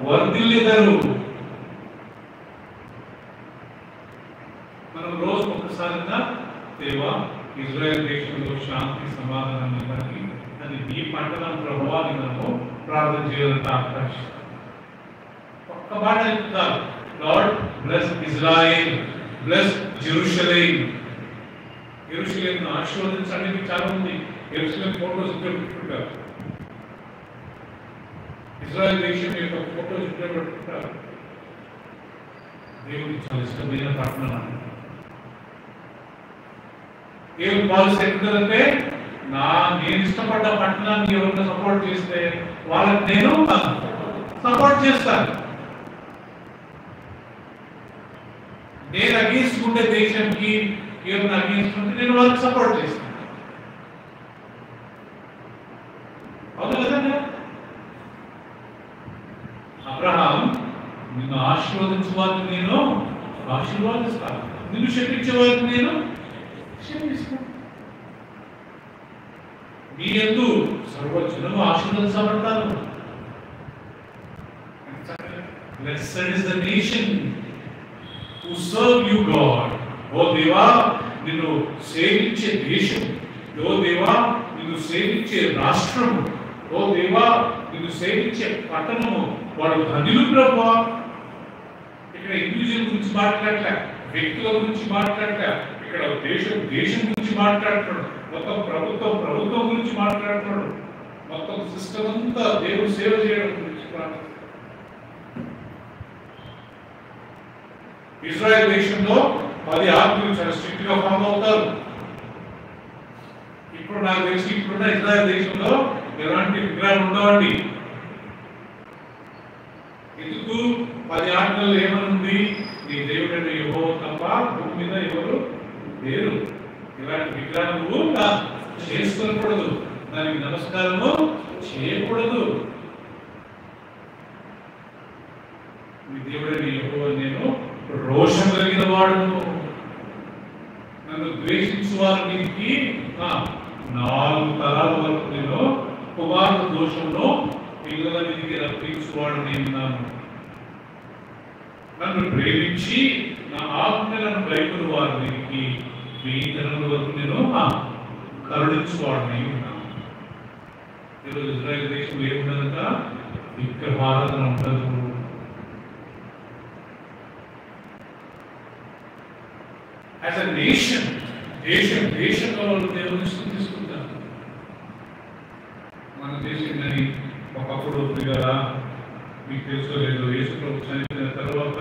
వర్ధిల్లుతారు. మనం రోజు ఒక్కసారిగా దేవా ఇజ్రాయెల్ దేశంలో శాంతి సమాధానం ఇవ్వండి, అది మీ పట్టణం ప్రభావాన్ని మనము ప్రార్థన చేయాలంటే అవకాశం. ఒక్క మాట చెప్తారు, lord bless Israel, bless Jerusalem. యెరూషలేమును ఆశీర్వదించడానికి చాలా మంది యెరూషలేం ఫోటోస్ ఇక్కడ పెట్టుకుంటారు. ఇజ్రాయెల్ దేశం యొక్క ఫోటోస్ ఇక్కడ పెట్టుకుంటారు. దేవుడికి చాలా ఇష్టమైన పట్టణం. దేవుడు పాలసీ ఎట్లుందంటే, నేను ఇష్టపడ్డ పట్టణాన్ని ఎవరైనా సపోర్ట్ చేస్తే వాళ్ళకి నేను సపోర్ట్ చేస్తాను. నేను అగేన్స్ట్ ఉండే దేశానికి ఎవరైనా అగేన్స్ట్ ఉంటే నేను వాళ్ళకి సపోర్ట్ చేస్తాను. అవును కదండి. అబ్రహాం, నిన్ను ఆశీర్వదించే వారిని నేను ఆశీర్వాదిస్తాను, నిన్ను శపించే వారిని నేను శపిస్తాను. మీ యందు సర్వజనులు ఆశీర్వదించబడతారు. Blessed is the nation who serve you, God. ఓ దేవా, నిన్ను సేవించే దేశం. ఓ దేవా, నిన్ను సేవించే రాష్ట్రం. ఓ దేవా, నిన్ను సేవించే పట్టణము వాడు ధనులు ప్రభువా. ఇక్కడ ఇండివిజువల్ గురించి మాట్లాడలే, వ్యక్తుల గురించి మాట్లాడలే, ఇక్కడ దేశం గురించి మాట్లాడుతున్నాడు, మొత్తం ప్రభుత్వం గురించి మాట్లాడుతున్నాడు, మొత్తం సిస్టమ్ అంతా దేవుడు సేవ చేయడం గురించి మాట్లాడుతున్నాడు. ఇజ్రాయెల్ దేశంలో 10 ఆజ్ఞలు చాలా స్ట్రిక్ట్ గా ఫాలో అవుతారు. ఇప్పుడు నాకు తెలిసి ఇప్పుడున్న ఇజ్రాయెల్ దేశంలో ఎలాంటి విగ్రహాలు ఉండవండి. ఎందుకు 10 ఆజ్ఞలు ఏమనుంది? నీ దేవుడైన యెహోవా తప్ప భూమి మీద ఎవరు లేరు. ఇలాంటి విగ్రహాలు నువ్వు చేసుకోకూడదు, దానికి నమస్కారము చేయకూడదు. నీ దేవుడైన యెహోవా నేను రోషం కలిగిన వాడును, నన్ను ద్వేషించు వారి మీదకి 4 తరాల వరకు నేను కుమారుల దోషంలో పిల్లల మీదకి రప్పించువాడు నేనున్నాను. నన్ను ప్రేమించి నా ఆజ్ఞలను గైకొను వారి మీదకి 1000 తరముల వరకు నేను కరుణించువాడు నేనున్నాను. ఈరోజు ఇజ్రాయెల్ దేశంలో ఏముండదంట? విగ్రహారాధన ఉండదు. As a nation, దేశంలో వాళ్ళు దేవుని స్తుతిస్తుంటారు. మన దేశం కానీ ఒకప్పుడు ఉంది కదా, మీకు తెలుసో లేదు, యేసు ప్రభు చనిపోయిన తర్వాత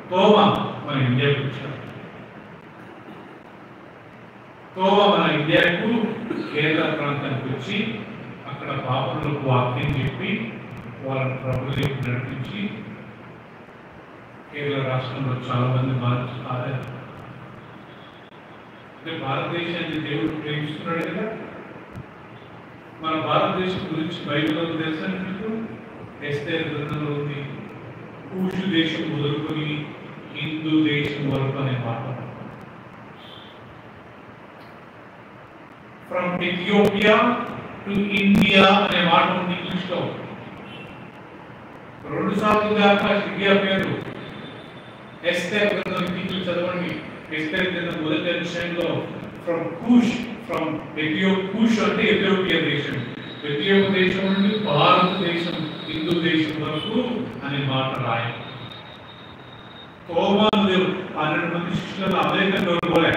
తోమా మన ఇండియాకు వచ్చారు. తోమా మన ఇండియాకు కేరళ ప్రాంతానికి వచ్చి అక్కడ పాపలకు వాక్యం చెప్పి వాళ్ళని ప్రభుత్వం నడిపించి కేరళ రాష్ట్రంలో చాలా మంది మార్చారు. భారతదేశాన్ని దేవుడు ప్రేమిస్తున్నాడు కదా. మన భారతదేశం గురించి బైబిల్లో తెలుసా మీకు? ఎస్తేర్ గ్రంథంలో ఉంది, కూషు దేశం మొదలుకొని హిందూ దేశం వరకు అనే మాట. ఫ్రమ్ ఇథియోపియా టు ఇండియా అనే మాట ఉంది ఇంగ్లీష్ లో. 2 సార్లు దాకా ఇండియా పేరు. ఎస్తేర్ గ్రంథం ఇంగ్లీష్ చదవండి. ఎస్తేర్ గ్రంథం మొదటి అధ్యాయంలో ఫ్రమ్ కూష్ అంటే ఎథియోపియా దేశం, ఎథియోపియా దేశం నుండి భారతదేశం హిందూ దేశం వరకు అనే మాట రాయి. తోమాను దేవుడు 12 మంది శిష్యులను అమెరికా ఎవరు పోలే,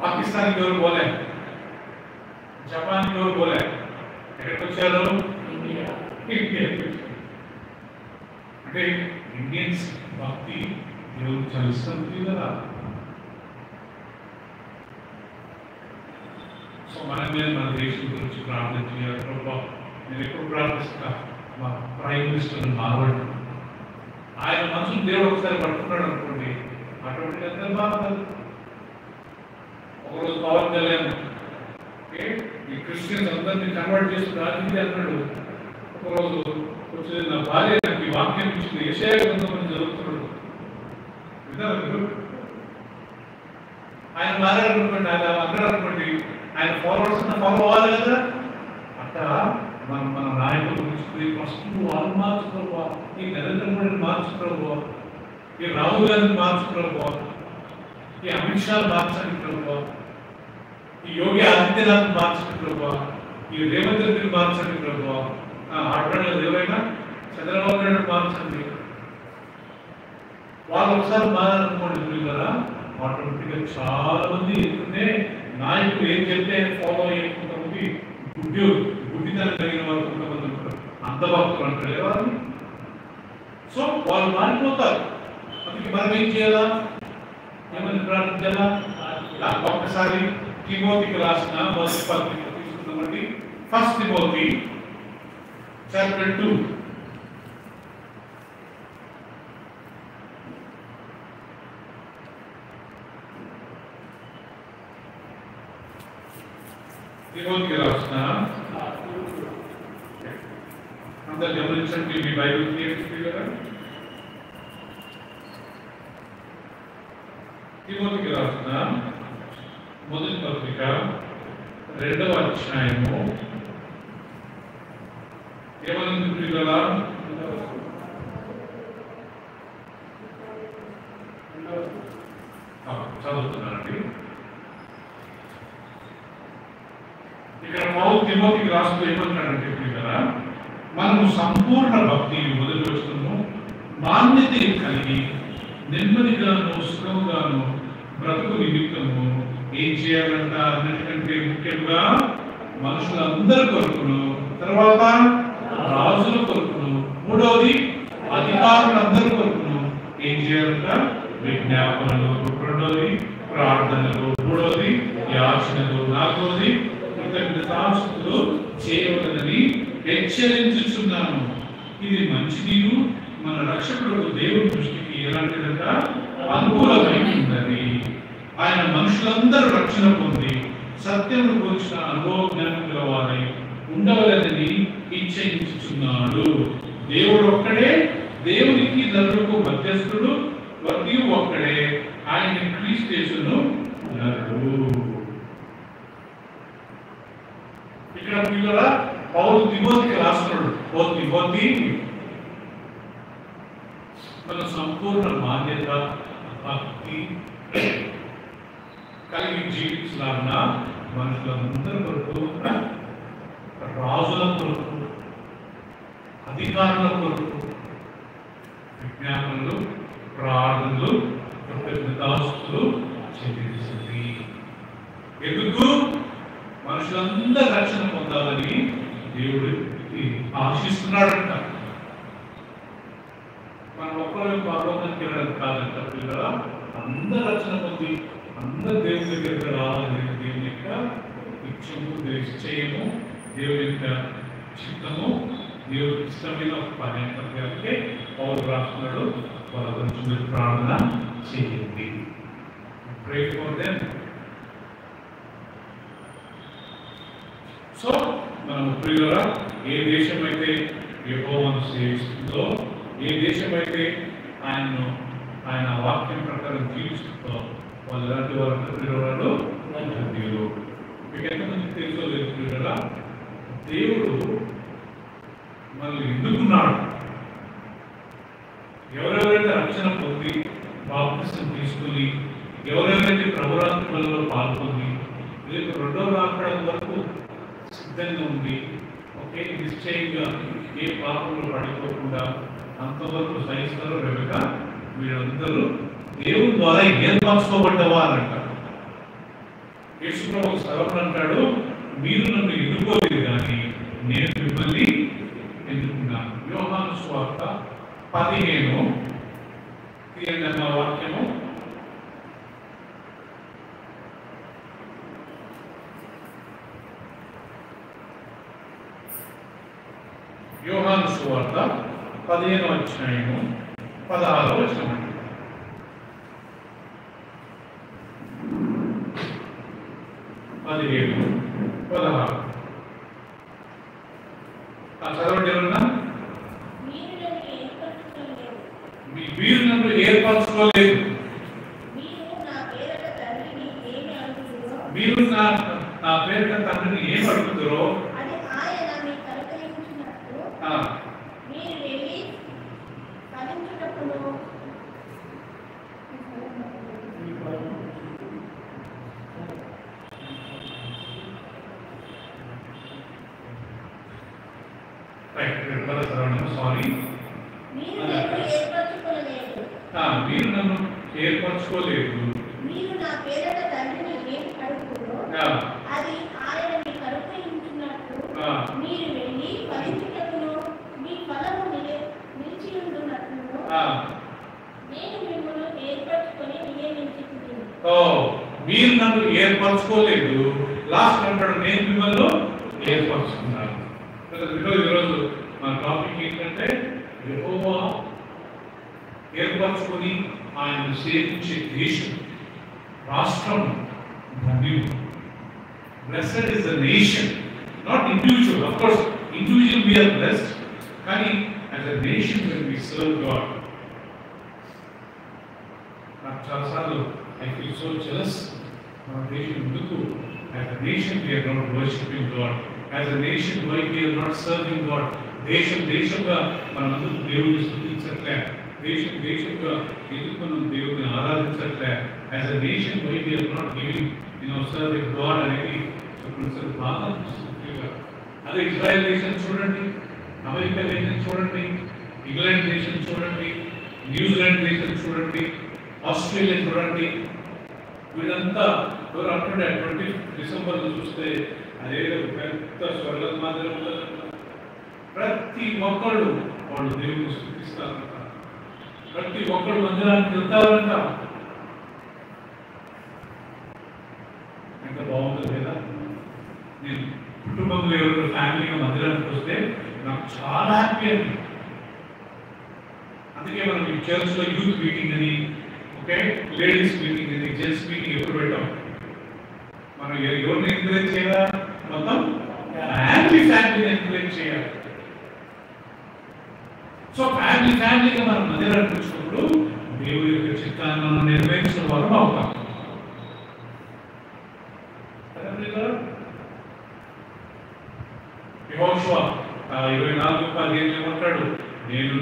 పాకిస్తాన్ ఎవరు పోలే, జపాన్ ఎవరు పోలే, ఎక్కడికి వచ్చారు? ఇండియా. అంటే ఇండియన్స్ భక్తి దేవుడు చాలా ఇష్టం కదా. సో మన మీద మన దేశం గురించి ప్రార్థన చేయాలి. ప్రభా, నేను ఎప్పుడు ప్రార్థిస్తా, మా ప్రైమ్ మినిస్టర్ మారవాడు, ఆయన మనసును దేవుడు ఒకసారి పట్టుకున్నాడు అనుకోండి, అటువంటి ఎంత బాగుంది. ఒకరోజు పవన్ కళ్యాణ్ ఈ క్రిస్టియన్స్ అందరినీ కన్వర్ట్ చేసి రాజకీయ అన్నాడు. ఒకరోజు వచ్చి నా భార్య నాకు ఈ వాక్యం ఇచ్చింది, యెషయా గ్రంథం జరుగుతున్నాడు. ఆయన మారాలనుకోండి, ఆయన అన్నాడు అనుకోండి, ఆయన ఫాలోవర్స్ ఫాలో అవ్వాలి కదా. అట్లా మన నాయకుల గురించి ఫస్ట్ వాళ్ళు మార్చుకోవా, ఈ నరేంద్ర మోడీని మార్చుకోవా, ఈ రాహుల్ గాంధీని మార్చుకోవా, ఈ అమిత్ షా మార్చకపోవా, ఈ యోగి ఆదిత్యనాథ్ మార్చకపోవా, ఈ రేవంత్ రెడ్డిని మార్చకపోవా, ఆడపిల్లలు ఎవరైనా చంద్రబాబు నాయుడు మార్చండి. వాళ్ళు ఒకసారి మారాలనుకోండి కదా, ఆటోమేటిక్గా చాలా మంది ఎందుకంటే నాయకులు ఏం చెప్తే ఫాలో అయ్యే కొంతమంది గుడ్డితనం కలిగిన వాళ్ళు కొంతమంది ఉంటారు, అంధభక్తులు అంటారు కదా. సో వాళ్ళు మారిపోతారు. అందుకే మనం ఏం చేయాలా? ఏమని ప్రార్థించాలా? ఒక్కసారి తిమోతికి రాసిన మొదటి పత్రిక తీసుకుందామండి. 1 తిమోతి చాప్టర్ 2. తిమోతికి రాసిన అందరు గమనించండి, మీ బైబిల్ తీయండి కదా. తిమోతికి రాసిన మొదటి పత్రిక 2వ అధ్యాయము ఏమనుంది పిల్లల? చదువుతున్నానండి. ఇక్కడ పౌలు తిమోతికి రాస్తూ ఏమంటాడంటే ఇప్పుడు కదా, మనము సంపూర్ణ భక్తి మొదటి వచనము మాన్యత కలిగి నెమ్మదిగాను సుఖముగాను బ్రతుకు నిమిత్తము ఏం చేయాలంట? అన్నిటికంటే ముఖ్యంగా మనుషులందరి కొరకును, తర్వాత రాజుల కొరకును, మూడవది అధికారులందరి కొరకును ఏం చేయాలంట? విజ్ఞాపనలు, రెండవది ప్రార్థనలు, మూడవది యాచనలు, నాలుగవది కృతజ్ఞతాస్తుతులు చేయవలనని హెచ్చరించుచున్నాను. ఇది మంచిదీను మన రక్షకుడు దేవుని దృష్టికి ఎలాంటిదంట? అనుకూలమైనది. ఆయన మనుషులందరూ రక్షణ పొంది సత్యమును గురించిన అనుభవ జ్ఞానం గలవారై ఉండవలనని ఇచ్చయించుచున్నాడు. దేవుడు ఒక్కడే, దేవునికి నరులకు మధ్యస్థుడు, మరియు ఒక్కడే, ఆయన క్రీస్తు యేసును నరుడు. ఇక్కడ పిల్లల పౌలు తిమోతికి రాస్తున్నాడు, ఓ తిమోతి, మన సంపూర్ణ మాన్యత భక్తి కలిగి జీవించాలన్నా మనుషులందరి కొరకు, రాజుల కొరకు, అధికారుల కొరకు విజ్ఞాపనలు, ప్రార్థనలు, కృతజ్ఞతాస్తుతులు చెల్లించింది. ఎందుకు? మనుషులందరూ రక్షణ పొందాలని దేవుడు ఆశిస్తున్నాడంట. మనం ఒక్కరు పరలోకానికి వెళ్ళడం కాదంట పిల్లల, అందరూ రక్షణ పొంది అందరూ దేవుని దగ్గరికి రావాలని దేవుని యొక్క ఇచ్చము, నిశ్చయము, దేవుని యొక్క చిత్తము, దేవుడికి ఇష్టమైన పని అంటే పౌలు రాస్తున్నాడు. వాళ్ళ గురించి మీరు ప్రార్థన చేయండి. Pray for them. సో మనం ప్రియులారా, ఏ దేశం అయితే యెహోవాను సేవిస్తుందో, ఏ దేశం అయితే ఆయన వాక్యం ప్రకారం జీవిస్తుందో వాళ్ళు ఎలాంటి వారు ప్రియులారు? మీకు ఎంతమంది తెలుసో లేదు ప్రియులారా, దేవుడు మనల్ని ఎన్నుకున్నాడు. ఎవరెవరైతే రక్షణ పొంది బాప్తిసం తీసుకుని, ఎవరెవరైతే ప్రభురాత్మలలో పాల్గొని రేపు రెండవ రాకడం వరకు సిద్ధంగా ఉంది, ఒకే నిశ్చయంగా ఏ పాపంలో పడిపోకుండా అంతవరకు సహిస్తారో వెనుక వీళ్ళందరూ దేవుని ద్వారా ఏర్పరచుకోబడ్డవారంటారు. యేసుప్రభు స్థలం అంటాడు, మీరు నన్ను ఎన్నుకోలేదు కానీ నేను మిమ్మల్ని ఎన్నుకున్నాను. యోహాను సువార్త 15 తీయండి వాక్యము. యోహాను సువార్త 15వ అధ్యాయము 16వ వచనం. చదవండి ఎవరన్నా. మీరు నన్ను ఏర్పరచుకోలేదు, మీరు నా పేరుట తండ్రిని ఏం అడుగుతారో మీరు నన్ను ఏర్పరచుకోలేదు, మీరు నా పేరట తండ్రిని ఏం అడుగుతారో అది ఆయన మీకు అనుగ్రహించున్నట్టు మీరు వెళ్ళి ఫలించుటకును మీ ఫలము నిలిచి ఉండునట్లును నేను మిమ్మల్ని ఏర్పరచుకొని నియమించుకుంటున్నాను. మీరు నన్ను ఏర్పరచుకోలేదు, లాస్ట్ అంటాడు నేను మిమ్మల్ని ఏర్పరచుకున్నాను. ఈరోజు మన టాపిక్ ఏంటంటే యెహోవా ఏర్పరచుకొని ఆయనను సేవించే దేశం, రాష్ట్రం ధన్యుడు. Blessed is the nation, not individual. Of course, individual we are blessed, కానీ as a nation when we serve God. నాకు చాలాసార్లు I feel so jealous. మన దేశం ఎందుకు as a nation we are not worshiping God. As a nation why we are not serving God. దేశంగా మనందరూ దేవుడిని స్తుతించట్లే, దేశంగా ఎందుకు మనం దేవుడిని ఆరాధించట్లే. As a nation why we are not giving, serving God అనేది బాగా అదే ఇజ్రాయెల్ దేశం చూడండి, అమెరికా దేశం చూడండి, ఇంగ్లాండ్ దేశం చూడండి, న్యూజిలాండ్ దేశం చూడండి, ఆస్ట్రేలియా చూడండి. వీళ్ళంతా ఎవరు అంటుండే 20 డిసెంబర్ చూస్తే అదే పెద్ద స్వర్గం మాదిరి ఉంటుందంట. ప్రతి ఒక్కళ్ళు వాళ్ళు దేవుని స్తుతిస్తారంట, ప్రతి ఒక్కళ్ళు మందిరానికి వెళ్తారంట. ఎంత బాగుంటుంది కదా. నేను కుటుంబంలో ఎవరు ఫ్యామిలీగా మందిరానికి వస్తే నాకు చాలా హ్యాపీ అండి. అందుకే మనం ఈ చర్చ్లో యూత్ మీటింగ్ అని, ఓకే, లేడీస్ మీటింగ్ అని, జెంట్స్ మీటింగ్ ఎప్పుడు పెట్టాం. మనం ఎవరిని ఎంకరేజ్ చేయాలా? మొత్తం ఫ్యామిలీని ఎంకరేజ్ చేయాలి. సో ఫ్యామిలీగా మనం మందిరానికి వచ్చినప్పుడు దేవుడి యొక్క చిత్తాన్ని మనం నిర్వహించిన వారు అవుతాం. యెహోషువ 24:15 ఏమంటాడు? నేను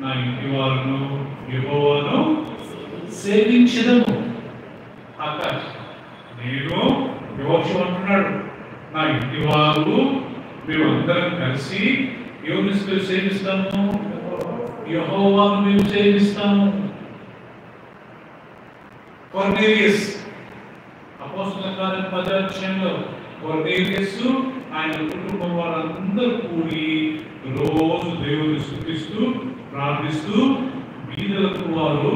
నా ఇంటి వారును యెహోవాను సేవించెదము. ఆకాశ్ నేను యెహోషువ అంటున్నాడు, నా ఇంటి వారు మేమందరం కలిసి ఎవరిని సేవిస్తాము? యెహోవాను మేము సేవిస్తాము. కొర్నేలియస్ అపోస్తలుల కార్యం 10వ అధ్యాయంలో కొర్నేలియస్ ఆయన కుటుంబం వారందరూ కూడి రోజు దేవుని స్తుతిస్తూ ప్రార్థిస్తూ బీదలకు వారు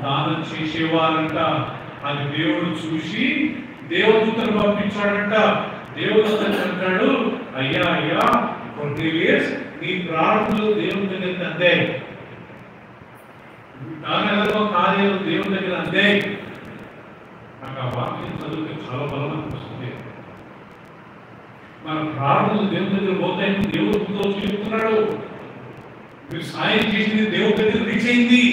దానం చేసేవారంట. అది దేవుడు చూసి దేవదూతను పంపించాడంట. దేవదూతను అంటాడు, అయ్యా అయ్యా కొర్నేలియస్, నీ ప్రార్థనలు దేవుని దగ్గరికి అందాయి, దానిలో కార్యాలు దేవుని దగ్గర అందాయి. నాకు ఆ వాక్యం చదివితే చాలా బలం అనిపిస్తుంది. మన ప్రార్థనలు దేవుని దగ్గర పోతాయని దేవుడితో చెప్తున్నాడు. మీరు సాయం చేసింది దేవుడి దగ్గర రీచ్ అయింది.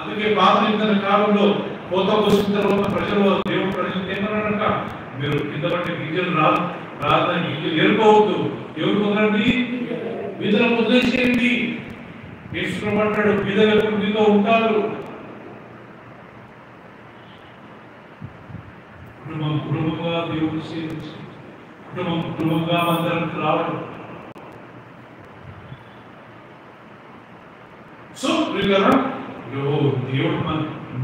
అందుకే పాత నిబంధన కాలంలో కోత కోసిన తర్వాత దేవుడు ప్రజలు ఏమన్నాడట? మీరు కింద పట్టే గింజలు రాదని గింజలు ఏరుకోవద్దు. ఎవరు కుదరండి? బీదలకు వదిలేసేయండి. యేసు అంటాడు, బీదలకు మీతో ఉంటారు. కుటుంబంగా దేవుడు సేవించి కుటుంబంగా అందరికి రావడం. సో దేవుడు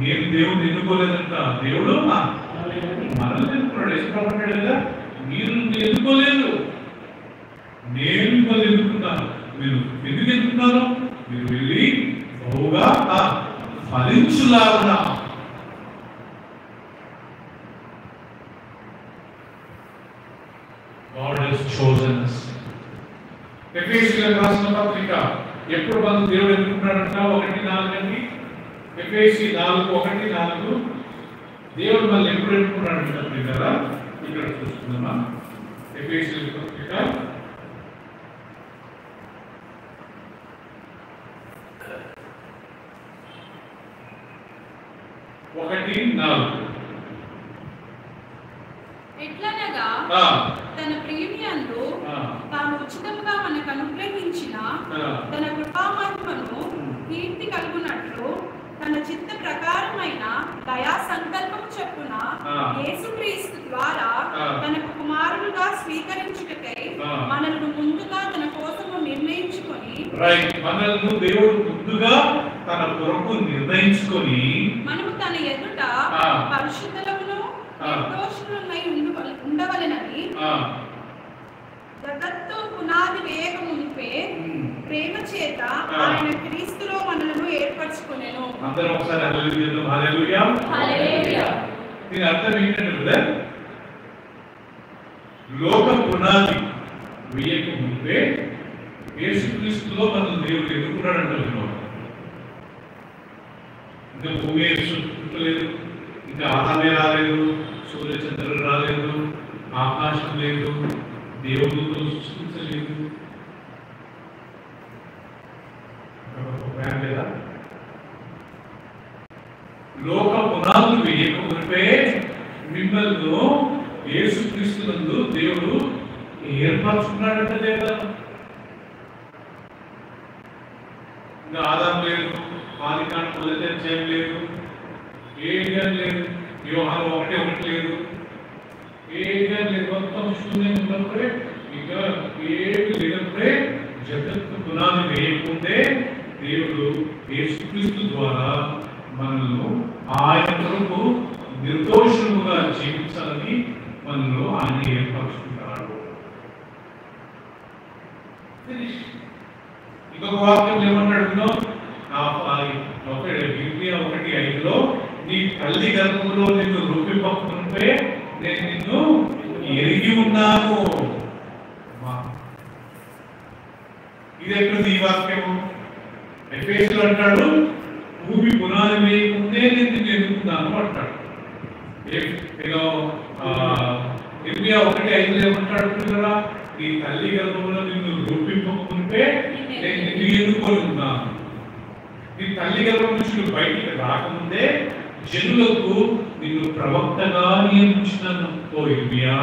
నేను దేవుడిని ఎన్నుకోలేదంట, దేవుడు మనల్ని ఎన్నుకున్నాడు. ఇష్టపడ్డాడు కదా, మీరు ఎన్నుకోలేదు, నేను మిమ్మల్ని ఎన్నుకున్నాను. మీరు ఎందుకు ఎన్నుకున్నారు? మీరు వెళ్ళి బహుగా ఫలించులాగా. God has chosen us. ఎఫెసీయులకు రాసిన పత్రిక ఎప్పుడు మనం దేవుడు ఎన్నుకున్నాడంట? 1:4 అండి. ఎఫెసీ 4:1-4 దేవుడు మనల్ని ఎప్పుడు ఎన్నుకున్నాడంట కదా, ఇక్కడ చూస్తున్నామా? ఎఫెసీయుల పత్రిక 1:4. ఎట్లనగా తన ప్రేమియందు తాను ఉచితముగా మనకు అనుగ్రహించిన తన కృపామహిమను కీర్తి కలుగునట్లు తన చిత్త ప్రకారమైన దయా సంకల్పం చొప్పున యేసుక్రీస్తు ద్వారా తన కుమారులుగా స్వీకరించుటకై మనల్ని ముందుగా తన కోసము నిర్ణయించుకొని, మనల్ని దేవుడు ముందుగా తన కొరకు నిర్ణయించుకొని మనము తన ఎదుట పరిశుద్ధులను నిర్దోషులై ఉండవలెనని జగత్తు పునాది వేయకమునిపే ప్రేమ చేత ఆయన క్రీస్తులో మనలను ఏర్పరచుకొనెను. అందరం ఒకసారి హల్లెలూయా హల్లెలూయా హల్లెలూయా. దీని అర్థం ఏంటంటే, లోక పునాది వేయకమునిపే యేసుక్రీస్తులో మనల్ని దేవుడు ఎన్నుకున్నాడంట. ఇంకా భూమి పుట్టలేదు, ఇంకా ఆదామే రాలేదు, సూర్యచంద్రుడు రాలేదు, ఆకాశం లేదు, దేవుడు సృష్టించలేదు. లేదా లోక పునాదులు వేయకమునిపే మిమ్మల్ని యేసుక్రీస్తునందు దేవుడు ఏర్పరచుకున్నాడంట. లేదా ఇంకా ఆదాం లేదు, ఆదికాండం మొదటి అధ్యాయం లేదు, ఏం లేదు, యోహాను 1:1 లేదు, ఏగా లేదు, మొత్తం శూన్యం ఉన్నప్పుడే, ఇక ఏమి లేనప్పుడే, జగత్తు పునాది వేయకుండే దేవుడు యేసుక్రీస్తు ద్వారా మనల్ని ఆయన కొరకు నిర్దోషముగా జీవించాలని మనలో ఆయన ఏర్పరచుకుంటాడు. ఇంకొక వాక్యం ఏమన్నాడు? 1:5లో నీ తల్లి గర్భంలో నిన్ను రూపింపకుంటే నేను నిన్ను ఎరిగి ఉన్నాను. ఇది ఎక్కడుంది ఈ వాక్యము? ఎఫెసీయులు అంటాడు, భూమి పునాది వేయకుంటే నేను నిన్ను ఎరుగుతున్నాను అంటాడు. ఇర్మియా 1:5 ఏమంటాడు కదా, నీ తల్లి గర్భంలో నిన్ను రూపింపకుంటే నేను నిన్ను ఎన్నుకొని ఉన్నాను. నీ తల్లి గర్భం నుంచి నువ్వు బయటికి రాకముందే జనులకు నిన్ను ప్రవక్తగా నియమించినాను. ఓ ఇర్మియా,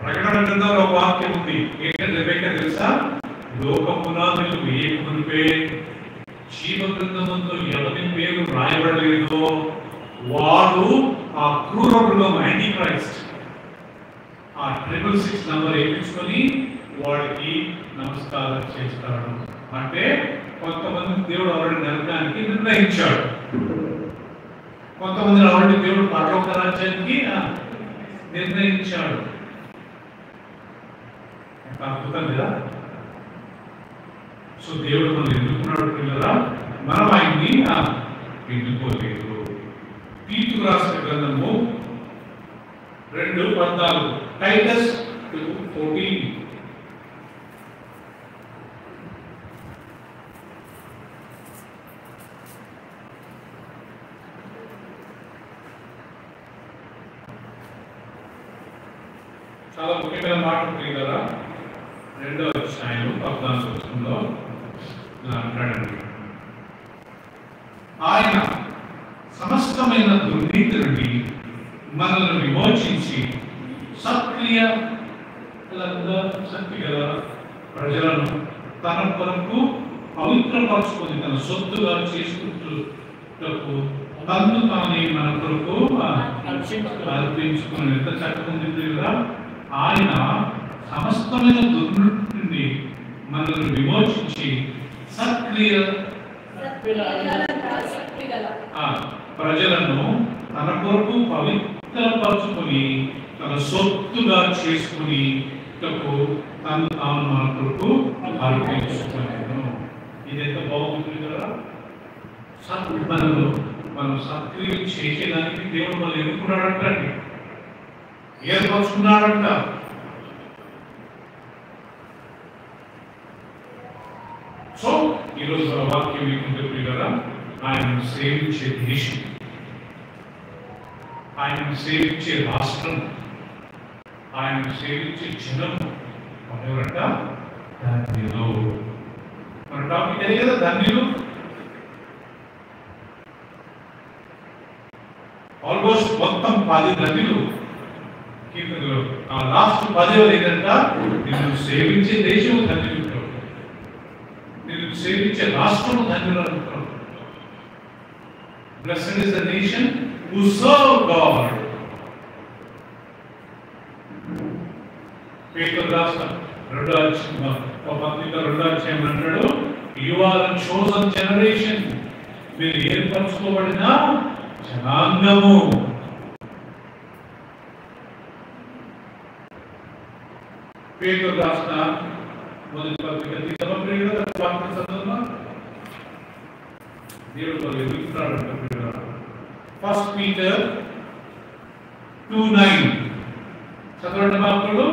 ప్రకటన గ్రంథంలో ఒక వాక్యం ఉంది. ఏంటంటే తెలుసా? లోక పునాదులు వేయకమునిపే జీవ గ్రంథమందు ఎవరి పేరు రాయబడలేదో వాడు ఆ క్రూరుడులో యాంటీ క్రైస్ట్ ఆ 666 నంబర్ వేయించుకొని వాడికి నమస్కారం చేస్తాడు. అంటే కొంతమంది దేవుడు ఆల్రెడీ నరకానికి నిర్ణయించాడు, కొంతమంది ఆల్రెడీ దేవుడు పరలోక రాజ్యానికి నిర్ణయించాడు. అద్భుతం కదా? సో దేవుడు మనం ఎన్నుకున్నాడు పిల్లరా, మనం ఆయన్ని ఎన్నుకోలేదు. తీతు రాసిన గ్రంథము 2:14, టైటస్ 2:14. చాలా ముఖ్యమైన మాట ఉంటుంది కదా, 2వ అధ్యాయం 14వ వచనంలో ఇలా అంటాడండి, ఆయన సమస్తమైన దుర్నీతి నుండి మనల్ని విమోచించి సక్రియ శక్తి గల ప్రజలను తన కొరకు పవిత్రపరచుకొని తన సొత్తుగా చేసుకుంటూ తను తానే మన కొరకు అర్పించుకుని ఎంత చక్కగా కదా. ఆయన సమస్తమైన దుర్నీతి నుండి మనల్ని విమోచించి సక్రియ ప్రజలను తన కొరకు పవిత్రపరచుకొని తన సొత్తుగా చేసుకుని తను తాను మన కొరకు అర్పించుకున్నాను. ఇది ఎంత బాగుంటుంది కదా. మనం సక్రియం చేసేదానికి దేవుడు మనం ఎన్నుకున్నాడంట, ఏర్పరచుకున్నాడంట. సో ఈరోజు మన వాక్యం ఏముంటుంది కదా, ఆయనను సేవించే దేశం, ఆయనను సేవించే రాష్ట్రం, ఆయనను సేవించే జనం ఎవరంట? ధన్యులు. మన టాపిక్ అదే కదా, ధన్యులు. ఆల్మోస్ట్ మొత్తం 10 ధన్యులు కీర్తనలో. ఆ లాస్ట్ 10 ఏంటంట? నిన్ను సేవించే దేశము ధన్యులు, నిన్ను సేవించే రాష్ట్రము ధన్యులు అంటారు. Blessed is the nation who serve God. పేతురు రాసిన 2వ అధ్యాయం అంటాడు, you are a chosen generation, మీరు ఏర్పరచుకోబడిన జనాంగము. పేతురు రాసిన మొదటి పత్రిక దేవుడు ఎదుగుతున్నాడు. 1 Peter 2:9 చదవండి మాత్రులు.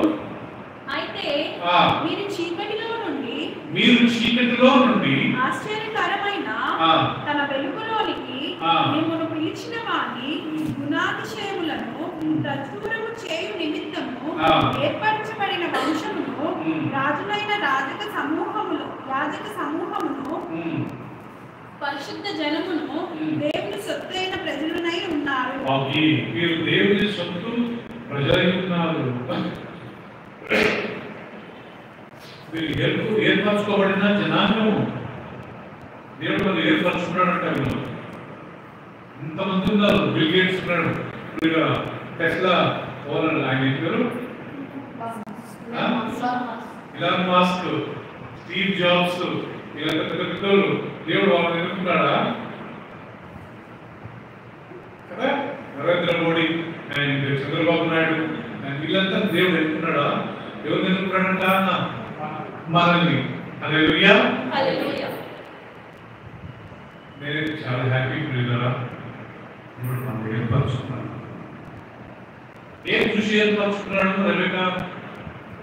అయితే మీరు చీకటిలో నుండి ఆశ్చర్యకరమైన తన వెలుగులోనికి మిమ్మల్ని పిలిచిన వాని గుణాతిశయములను ప్రచురము చేయు నిమిత్తము ఏర్పరచబడిన వంశమును రాజులైన యాజక సమూహమును పరిశుద్ధ జనమును దేవుని సొత్తైన ప్రజలనై ఉన్నారు. మీరు దేవుని సొత్తు ప్రజలై ఉన్నారు. మీరు ఏర్పరచుకోబడిన జనాంగము. దేవుడు మనం ఏర్పరచుకున్నాడంట. ఇంతమంది ఉన్నారు. బిల్ గేట్స్ ఉన్నాడు, ఇప్పుడు టెస్లా ఓనర్, ఆయన పేరు ఇలాన్ మాస్క్, స్టీవ్ జాబ్స్, ఇలా పెద్ద పెద్దలు. దేవుడు వాళ్ళని ఎన్నుకున్నాడా కదా? నరేంద్ర మోడీ అండ్ చంద్రబాబు నాయుడు అండ్ వీళ్ళంతా దేవుడు ఎన్నుకున్నాడా? ఎవరు ఎన్నుకున్నాడంట? మనల్ని. హల్లెలూయా. నేనైతే చాలా హ్యాపీ ప్రియులారా. ఇప్పుడు మనం ఏర్పరచుకున్నాను. ఏం చూసి ఏర్పరచుకున్నాడు? రెబెకా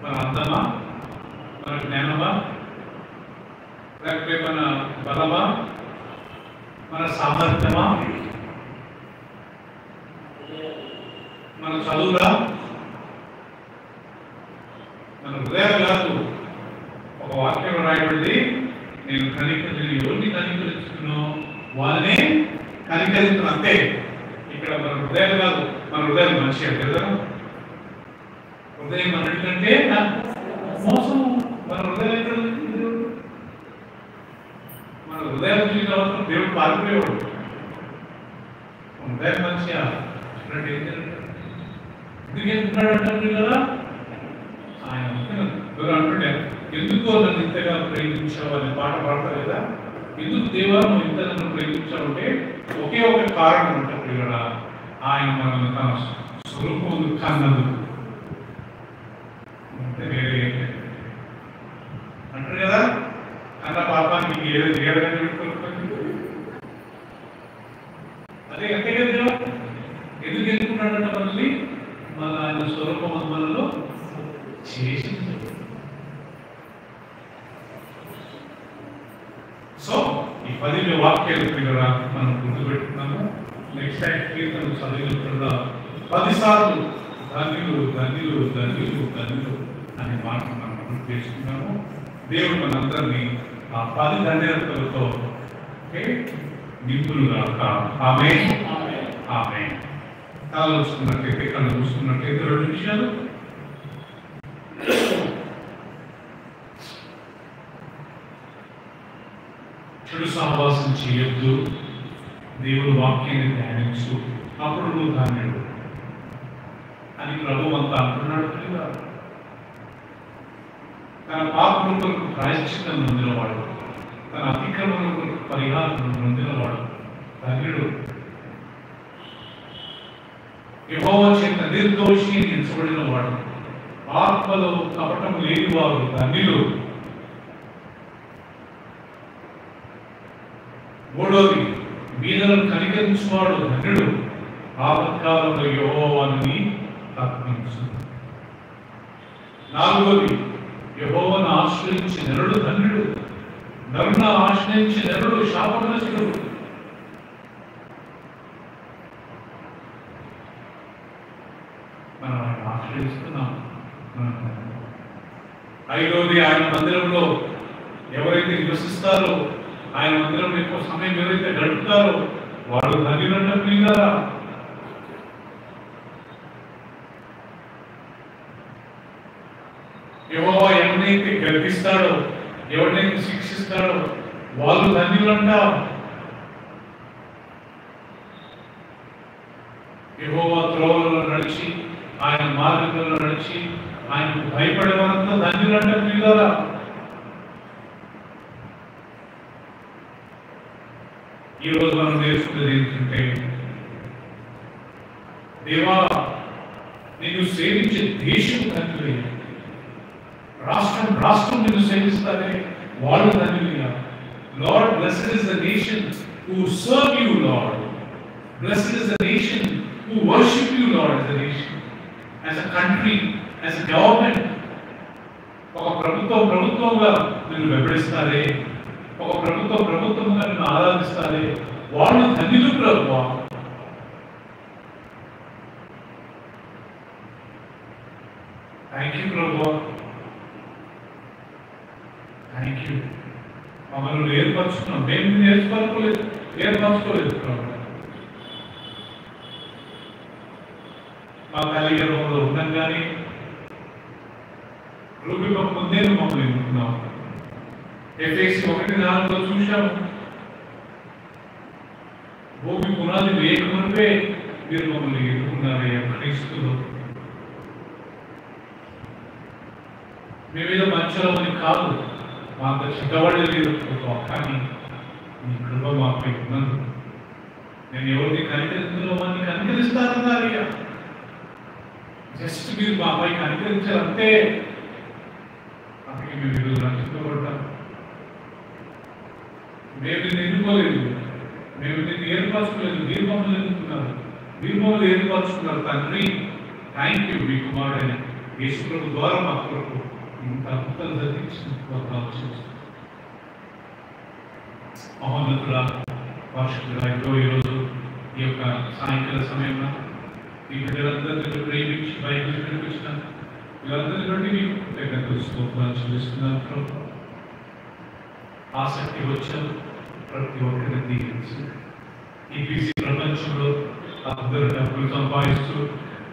మన అందమా, మన జ్ఞానమా, లేకపోతే మన బలమా, మన సామర్థ్యమా, మన చదువురా, మన హృదయాలు కాదు. ఒక వాక్యం రాయబడింది, నేను కనికరించిన ఎవరిని కనికరించుకున్నావు వాళ్ళనే కనికరిస్తున్నా. అంతే. ఇక్కడ మన హృదయాలు కాదు, మన హృదయాలు మంచిగా కదా. హృదయం అన్నిటికంటే మోసం. మన హృదయం ఎక్కడ ఉంది? మన హృదయం చూసిన దేవుడు పారిపోయేవాడు. హృదయం మంచిగా చూడండి ఏం జరుగుతుంది. ఎందుకు ఎంటున్నాడు అంటారు కదా. ఆయన అంటుండే, ఎందుకో నన్ను ఇంతగా ప్రేమించావు అనే పాట పాడతారు కదా. ఎందుకు దేవా నువ్వు ఇంత నన్ను ప్రేమించావంటే ఒకే ఒక కారణం ఉంటుంది కదా. ఆయన మనల్ని తన స్వరూపం కన్నందుకు. వేరే అంటారు కదా, అన్న పాపానికి ఏదో చేయడానికి అదే అంతే కదా. ఎందుకు ఎన్నుకున్నాడంట మనల్ని? మన ఆయన స్వరూపం మనలో చేసింది. సో ఈ 10 వాక్యాలు కూడా మనం గుర్తుపెట్టుకున్నాము. నెక్స్ట్ టైం కీర్తన చదివినప్పుడల్లా 10 సార్లు ధన్యులు ధన్యులు ధన్యులు ధన్యులు అనే మాట మనం గుర్తు చేసుకున్నాము. దేవుడు మనందరినీ ఆ 10 ధన్యతలతో నింపులుగా. ఆమేన్. ఆమేన్. కళ్ళు చూసుకున్నట్లయితే 2 నిమిషాలు. చెడు సహవాసం చేయొద్దు, దేవుడు వాక్యాన్ని ధ్యానించు, అప్పుడు నువ్వు ధన్యుడు అని ప్రభు అంతా అంటున్నాడు కదా. తన పాపములకు ప్రాయశ్చిత్తం నొందినవాడు, తన అతిక్రమములకు పరిహారం నొందినవాడు ధన్యుడు. యెహోవా చేత నిర్దోషి ఎంచబడిన వాడు, ఆత్మలో కపటము లేని వారు ధన్యులు. మూడోది, బీదలను కనికరించువాడు ధన్యుడు, ఆపత్కాలంలో యెహోవాని తప్పించు. నాలుగోది, యెహోవాను ఆశ్రయించి నరుడు ధన్యుడు, నరుని ఆశ్రయించి నరుడు శాపగ్రస్తుడు. మనం ఆయన ఆశ్రయిస్తున్నాం. ఐదోది, ఆయన మందిరంలో ఎవరైతే నివసిస్తారో, ఆయన మందిరంలో ఎక్కువ సమయం ఎవరైతే గడుపుతారో వాళ్ళు ధన్యులంట ప్రియులారా. యెహోవా ఎవరినైతే గర్భిస్తాడో, ఎవరినైతే శిక్షిస్తాడో వాళ్ళు ధన్యులంట. యెహోవా త్రోవలలో నడిచి, ఆయన మార్గంలో నడిచి, ఆయనకు భయపడే వారంతా ధన్యులంట ప్రియులారా. ఈ రోజు మనం నేర్చుకునేది ఏంటంటే, దేవా నిన్ను సేవించే దేశం ధన్యులయ్యా, రాష్ట్రం నిన్ను సేవిస్తారే వాళ్ళు ధన్యులయ్యా. Lord, blessed is the nation who serve you, Lord. Blessed is the nation who worship you, Lord, as a nation, as a country, as a government. ఒక ప్రభుత్వంగా నిన్ను వెంబడిస్తారే, ఒక ప్రభుత్వంగా నిన్ను ఆరాధిస్తారే వాళ్ళు ధన్యులు ప్రభువా. థ్యాంక్ యూ ప్రభువా, థ్యాంక్ యూ. మమ్మల్ని ఏర్పరచుకున్నాం, మేము ఏర్పరచుకోలేదు ప్రభు. మా తల్లి గర్భంలో ఉండంగానే రూపిక ముందే మమ్మల్ని ఎన్నుకున్నాం. ఎఫెసీ 1:4 చూశాము, భూమి పునాది వేయకముందే మీరు మమ్మల్ని ఎన్నుకున్నారయ్యా క్రీస్తులో. మేమేదో మంచోళ్ళమని కాదు, మా అంత చెడ్డవాళ్ళు లేదు ప్రభా, కానీ నీ కృప మాపై ఉన్నది. నేను ఎవరిని కనికరిస్తున్నామో అని కనికరిస్తానన్నారయ్యా. జస్ట్ మీరు మాపై కనికరించారంటే అందుకే మేము ఈరోజు రక్షించబడ్డాం. మేము నిన్ను ఎన్నుకోలేదు, మేము నిన్ను ఏర్పరచుకోలేదు, మీరు మమ్మల్ని ఎన్నుకున్నారు, మీరు మమ్మల్ని ఏర్పరచుకున్నారు తండ్రి. Thank you. మీ కుమారుడైన యేసు ప్రభు ద్వారా మా కొరకు ఇంత అద్భుతాలు జరిగించిన మహోన్నతుడా, పరిశుద్ధుడా, ఈరోజు ఈ యొక్క సాయంకాల సమయంలో ఈ బిడ్డలందరినీ ప్రేమించి బైబిల్ వినిపించిన వీళ్ళందరి నుండి మీకు కృతజ్ఞతలు స్తోత్రాలు చెల్లిస్తున్నాను ప్రభు. ఆసక్తి వచ్చారు ప్రతి ఒక్కరిని దీవించి ఈ బిజీ ప్రపంచంలో అందరూ డబ్బులు సంపాదిస్తూ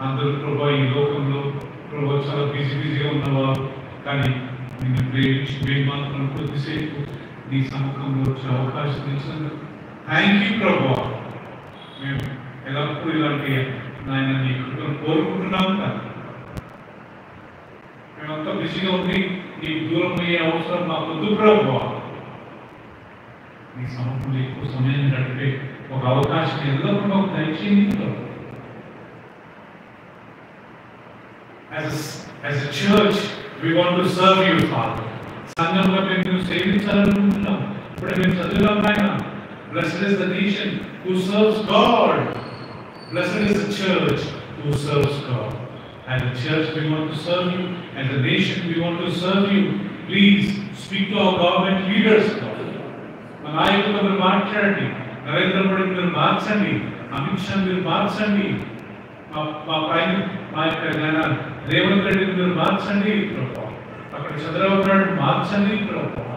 అందరూ ప్రభా ఈ లోకంలో ప్రభా చాలా బిజీగా ఉన్నవారు, కానీ నిన్ను ప్రేమించి మేము మాత్రం కొద్దిసేపు నీ సముఖంలో వచ్చే అవకాశం ఇచ్చినందుకు థ్యాంక్ యూ ప్రభా. మేము ఎల్లప్పుడూ ఇలాంటి నాయన నీ కృపను కోరుకుంటున్నాం కదా. మేమంతా బిజీగా ఉంది, నీకు దూరం అయ్యే అవసరం మాకు వద్దు ప్రభా. నీ సముఖంలో ఎక్కువ సమయం గడిపే ఒక అవకాశం ఎల్లప్పుడూ మాకు దయచేయండి. As a church, we want to serve you, Father. సంఘంలో మేము సేవించాలనుకుంటున్నాం. ఇప్పుడే మేము చదివాం నాయన, blessed is the nation who serves God. Blessed is the church who serves God. As a church, we want to serve you. As a nation, we want to serve you. Please speak to our government leaders, God. మా నాయకులతో మీరు మాట్లాడండి, నరేంద్ర మోడీ మీరు మార్చండి, అమిత్ షా మీరు మార్చండి, మా యొక్క రేవంత్ రెడ్డి మీరు మార్చండి ప్రభావ, అక్కడ చంద్రబాబు నాయుడు మార్చండి ప్రభావ,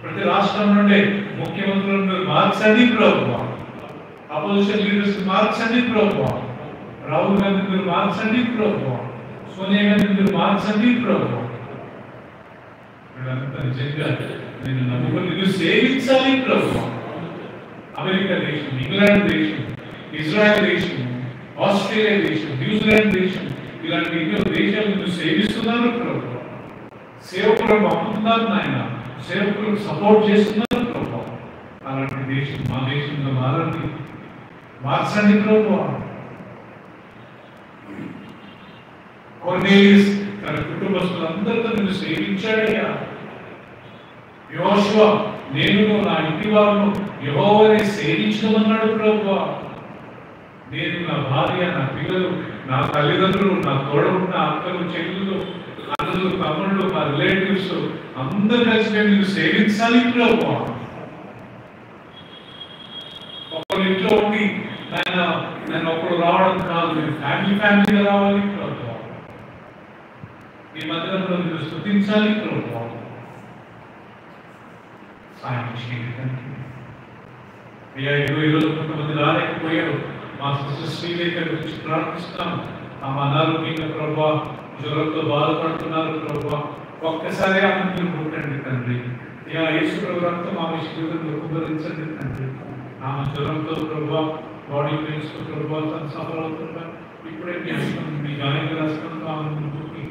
ప్రతి రాష్ట్రం నుండి ముఖ్యమంత్రులను మీరు మార్చండి ప్రభావ, అపోజిషన్ లీడర్స్ మార్చండి ప్రభావ, రాహుల్ గాంధీ మీరు మార్చండి ప్రభావ, సోనియా గాంధీ మీరు మార్చండి ప్రభావ. వీళ్ళంతా నిజంగా నేను నమ్ముకొని నిన్ను సేవించాలి ప్రభావ. అమెరికా దేశం, ఇంగ్లాండ్ దేశం, ఇజ్రాయెల్ దేశం, ఆస్ట్రేలియా దేశం, న్యూజిలాండ్ దేశం, ఇలాంటి ఎన్నో దేశాలు నిన్ను సేవిస్తున్నారు ప్రభు. సేవకులను పంపుతున్నారు నాయన, సేవకులకు సపోర్ట్ చేస్తున్నారు ప్రభు. అలాంటి దేశం మా దేశంలో మారండి, మార్చండి ప్రభు. కొర్నేలియస్ తన కుటుంబస్తులందరితో నిన్ను సేవించాడయ్యా. యోషువ నేను నా ఇంటి వారిను యెహోవాని సేవించమన్నాడు ప్రభు. నేను, నా భార్య, నా పిల్లలు, నా తల్లిదండ్రులు, నా తోడలు, నా అక్కలు, చెల్లెలు, అన్నలు, తమ్ముళ్ళు, మా రిలేటివ్స్ అందరూ కలిసి మేము నిన్ను సేవించాలి ప్రభు. ఒకరి ఇంట్లో ఉండి నేను ఒకరు రావడం కాదు, నేను ఫ్యామిలీగా రావాలి ప్రభు. ఈ మధ్యలో నిన్ను స్తుతించాలి ప్రభు. సాయం చేయండి. అయ్యా ఈరోజు కొంతమంది రాలేకపోయారు, మా సిస్టర్ శ్రీలేఖ గురించి ప్రార్థిస్తాం. ఆమె అనారోగ్యంగా ప్రభా జ్వరంతో బాధపడుతున్నారు ప్రభా, ఒక్కసారి ఆమె మీరు ముట్టండి తండ్రి. అయ్యా యేసు ప్రభు రక్తం ఆమె శరీరంలో కుమరించండి తండ్రి. ఆమె జ్వరంతో ప్రభా, బాడీ పెయిన్స్ తో ప్రభా తను సఫర్ అవుతున్నారు. ఇప్పుడే మీ గాయక రాష్ట్రంతో ఆమె ముందుకి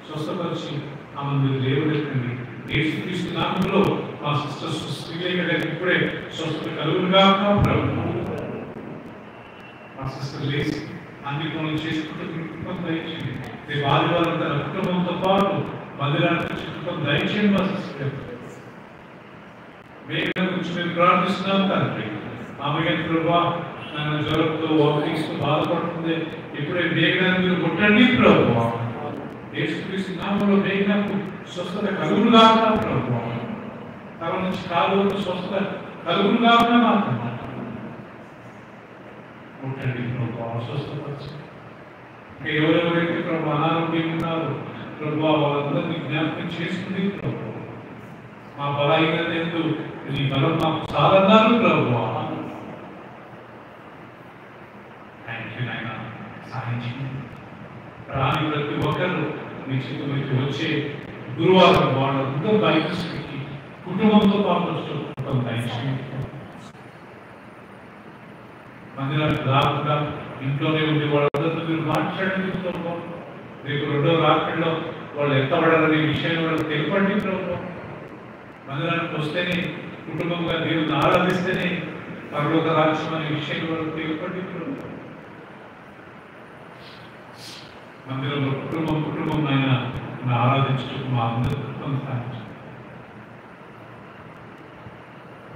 స్వస్థపరిచి ఆమె మీరు లేవలెత్తండి. యేసుక్రీస్తు నామములో మా సిస్టర్ శ్రీలేఖ గారికి ఇప్పుడే స్వస్థత కలుగునుగా ప్రభు. మా సిస్టర్ లేచి అన్ని పనులు చేసుకుంటూ కుటుంబం దయచేయండి. రేపు ఆదివారం తన కుటుంబంతో పాటు మందిరానికి కుటుంబం దయచేయండి. మా సిస్టర్ వేగం గురించి మేము ప్రార్థిస్తున్నాం తండ్రి. ఆమె గారి ప్రభా నన్ను జ్వరంతో వాకింగ్స్తో బాధపడుతుంది, ఇప్పుడే వేగాన్ని మీరు ముట్టండి ప్రభు. యేసుక్రీస్తు నామములో వేగంకు స్వస్థత కలుగునుగా ప్రభు. తన నుంచి కాలు స్వస్థత కలుగునుగా మాత్రం ముట్టండి ప్రభు. స్వస్థపరచండి. ఇంకా ఎవరెవరైతే ప్రభు అనారోగ్యం ఉన్నారు ప్రభు వాళ్ళందరినీ జ్ఞాపకం చేసుకుని ప్రభు. మా బలహీనత ఎందు నీ బలం మాకు సాధన్నారు ప్రభు. సాధించింది రాని ప్రతి ఒక్కరు నీ చేతులకి వచ్చే గురువారం వాళ్ళందరూ బయటకి కుటుంబంతో పాటు కుటుంబం దయచేయండి. మందిరానికి రాకుండా ఇంట్లోనే ఉండి వాళ్ళందరితో మీరు మాట్లాడండి ప్రభువా. రేపు రెండో రాత్రిలో వాళ్ళు ఎత్తబడాలనే విషయాన్ని వాళ్ళకి తెలిపండి ప్రభువా. మందిరానికి వస్తేనే కుటుంబంగా దేవుని ఆరాధిస్తేనే పరలోక రాజ్యం అనే విషయాన్ని వాళ్ళకి తెలిపండి ప్రభువా. మందిరంలో కుటుంబం ఆయన ఆరాధించడం మా అందరికీ కొనసాగించండి.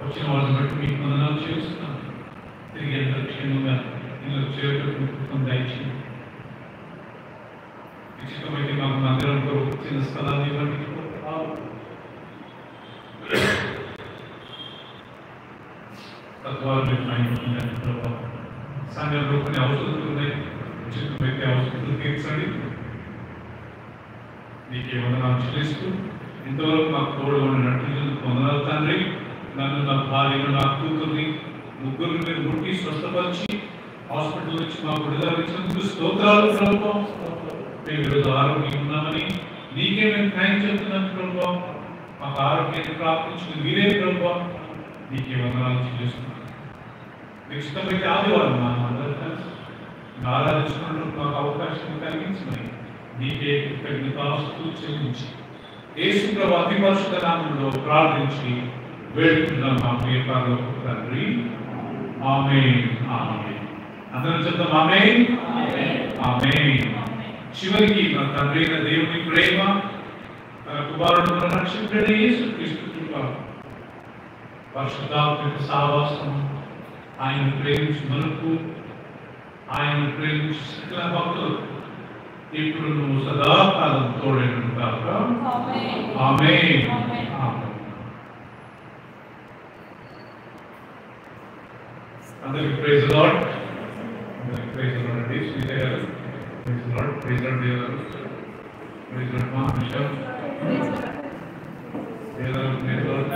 వచ్చిన వాళ్ళని బట్టి మీకు వందనాలు చేస్తున్నాను. తిరిగి ఎంత క్షేమంగా ఇల్లు చేరుకుంటూ దయచేయండి. నిశ్చితమైతే మాకు మందిరంలో వచ్చిన స్థలాన్ని బట్టి తద్వారా మీరు మైండ్ సంఘంలో కొన్ని అవసరాలు ఉన్నాయి. నిశ్చితమైతే అవసరాలు తీర్చండి. నీకే వందనాలు చెల్లిస్తూ ఇంతవరకు మాకు తోడు ఉన్నట్టు వందనాలు తండ్రి. నన్ను, నా భార్యను, నా కూతుర్ని, ముగ్గురు మీరు ముట్టి స్వస్థపరిచి హాస్పిటల్ నుంచి మాకు విడుదల ఇచ్చినందుకు స్తోత్రాలు ప్రభుత్వం. మేము ఈరోజు ఆరోగ్యం ఉన్నామని నీకే మేము థ్యాంక్ చెప్తున్నాం ప్రభుత్వం. మాకు ఆరోగ్యాన్ని ప్రాప్తించిన మీరే ప్రభుత్వం. నీకే వందనాలు చెల్లిస్తున్నాం. నిశ్చితమైతే ఆదివారం మా అందరూ కలిసి ఆరాధించుకున్నట్టు మాకు అవకాశం కలిగించమని నీకే కృతజ్ఞతాస్తుతులు చెల్లించి యేసు ప్రభు అతి పరిశుద్ధ నామములో ప్రార్థించి వేడుకుంటున్నాం మా ప్రియ పరలోక తండ్రి. ఆమేన్. ఆమేన్. అందరం చెప్తాం ఆమేన్. ఆమేన్. చివరికి మన తండ్రి అయిన దేవుని ప్రేమ, తన కుమారుడు మన రక్షకుడైన యేసుక్రీస్తు కృప, పరిశుద్ధాత్మ సహవాసం, ఆయన ప్రేమించి మనకు, ఆయన ప్రేమించి సకల భక్తులకు ఇప్పుడు నువ్వు సదాకాలం తోడైనంటాక. ఆమేన్. అందరికి ప్రైజ్ లార్డ్. అందరికి ప్రైజ్ లార్డ్ అండి. శ్రీజ గారు ప్రైజ్ లార్డ్. ప్రైజ్ లార్డ్ దేవ గారు. ప్రైజ్ లార్డ్ మా మిషన్ దేవ గారు. Praise lord.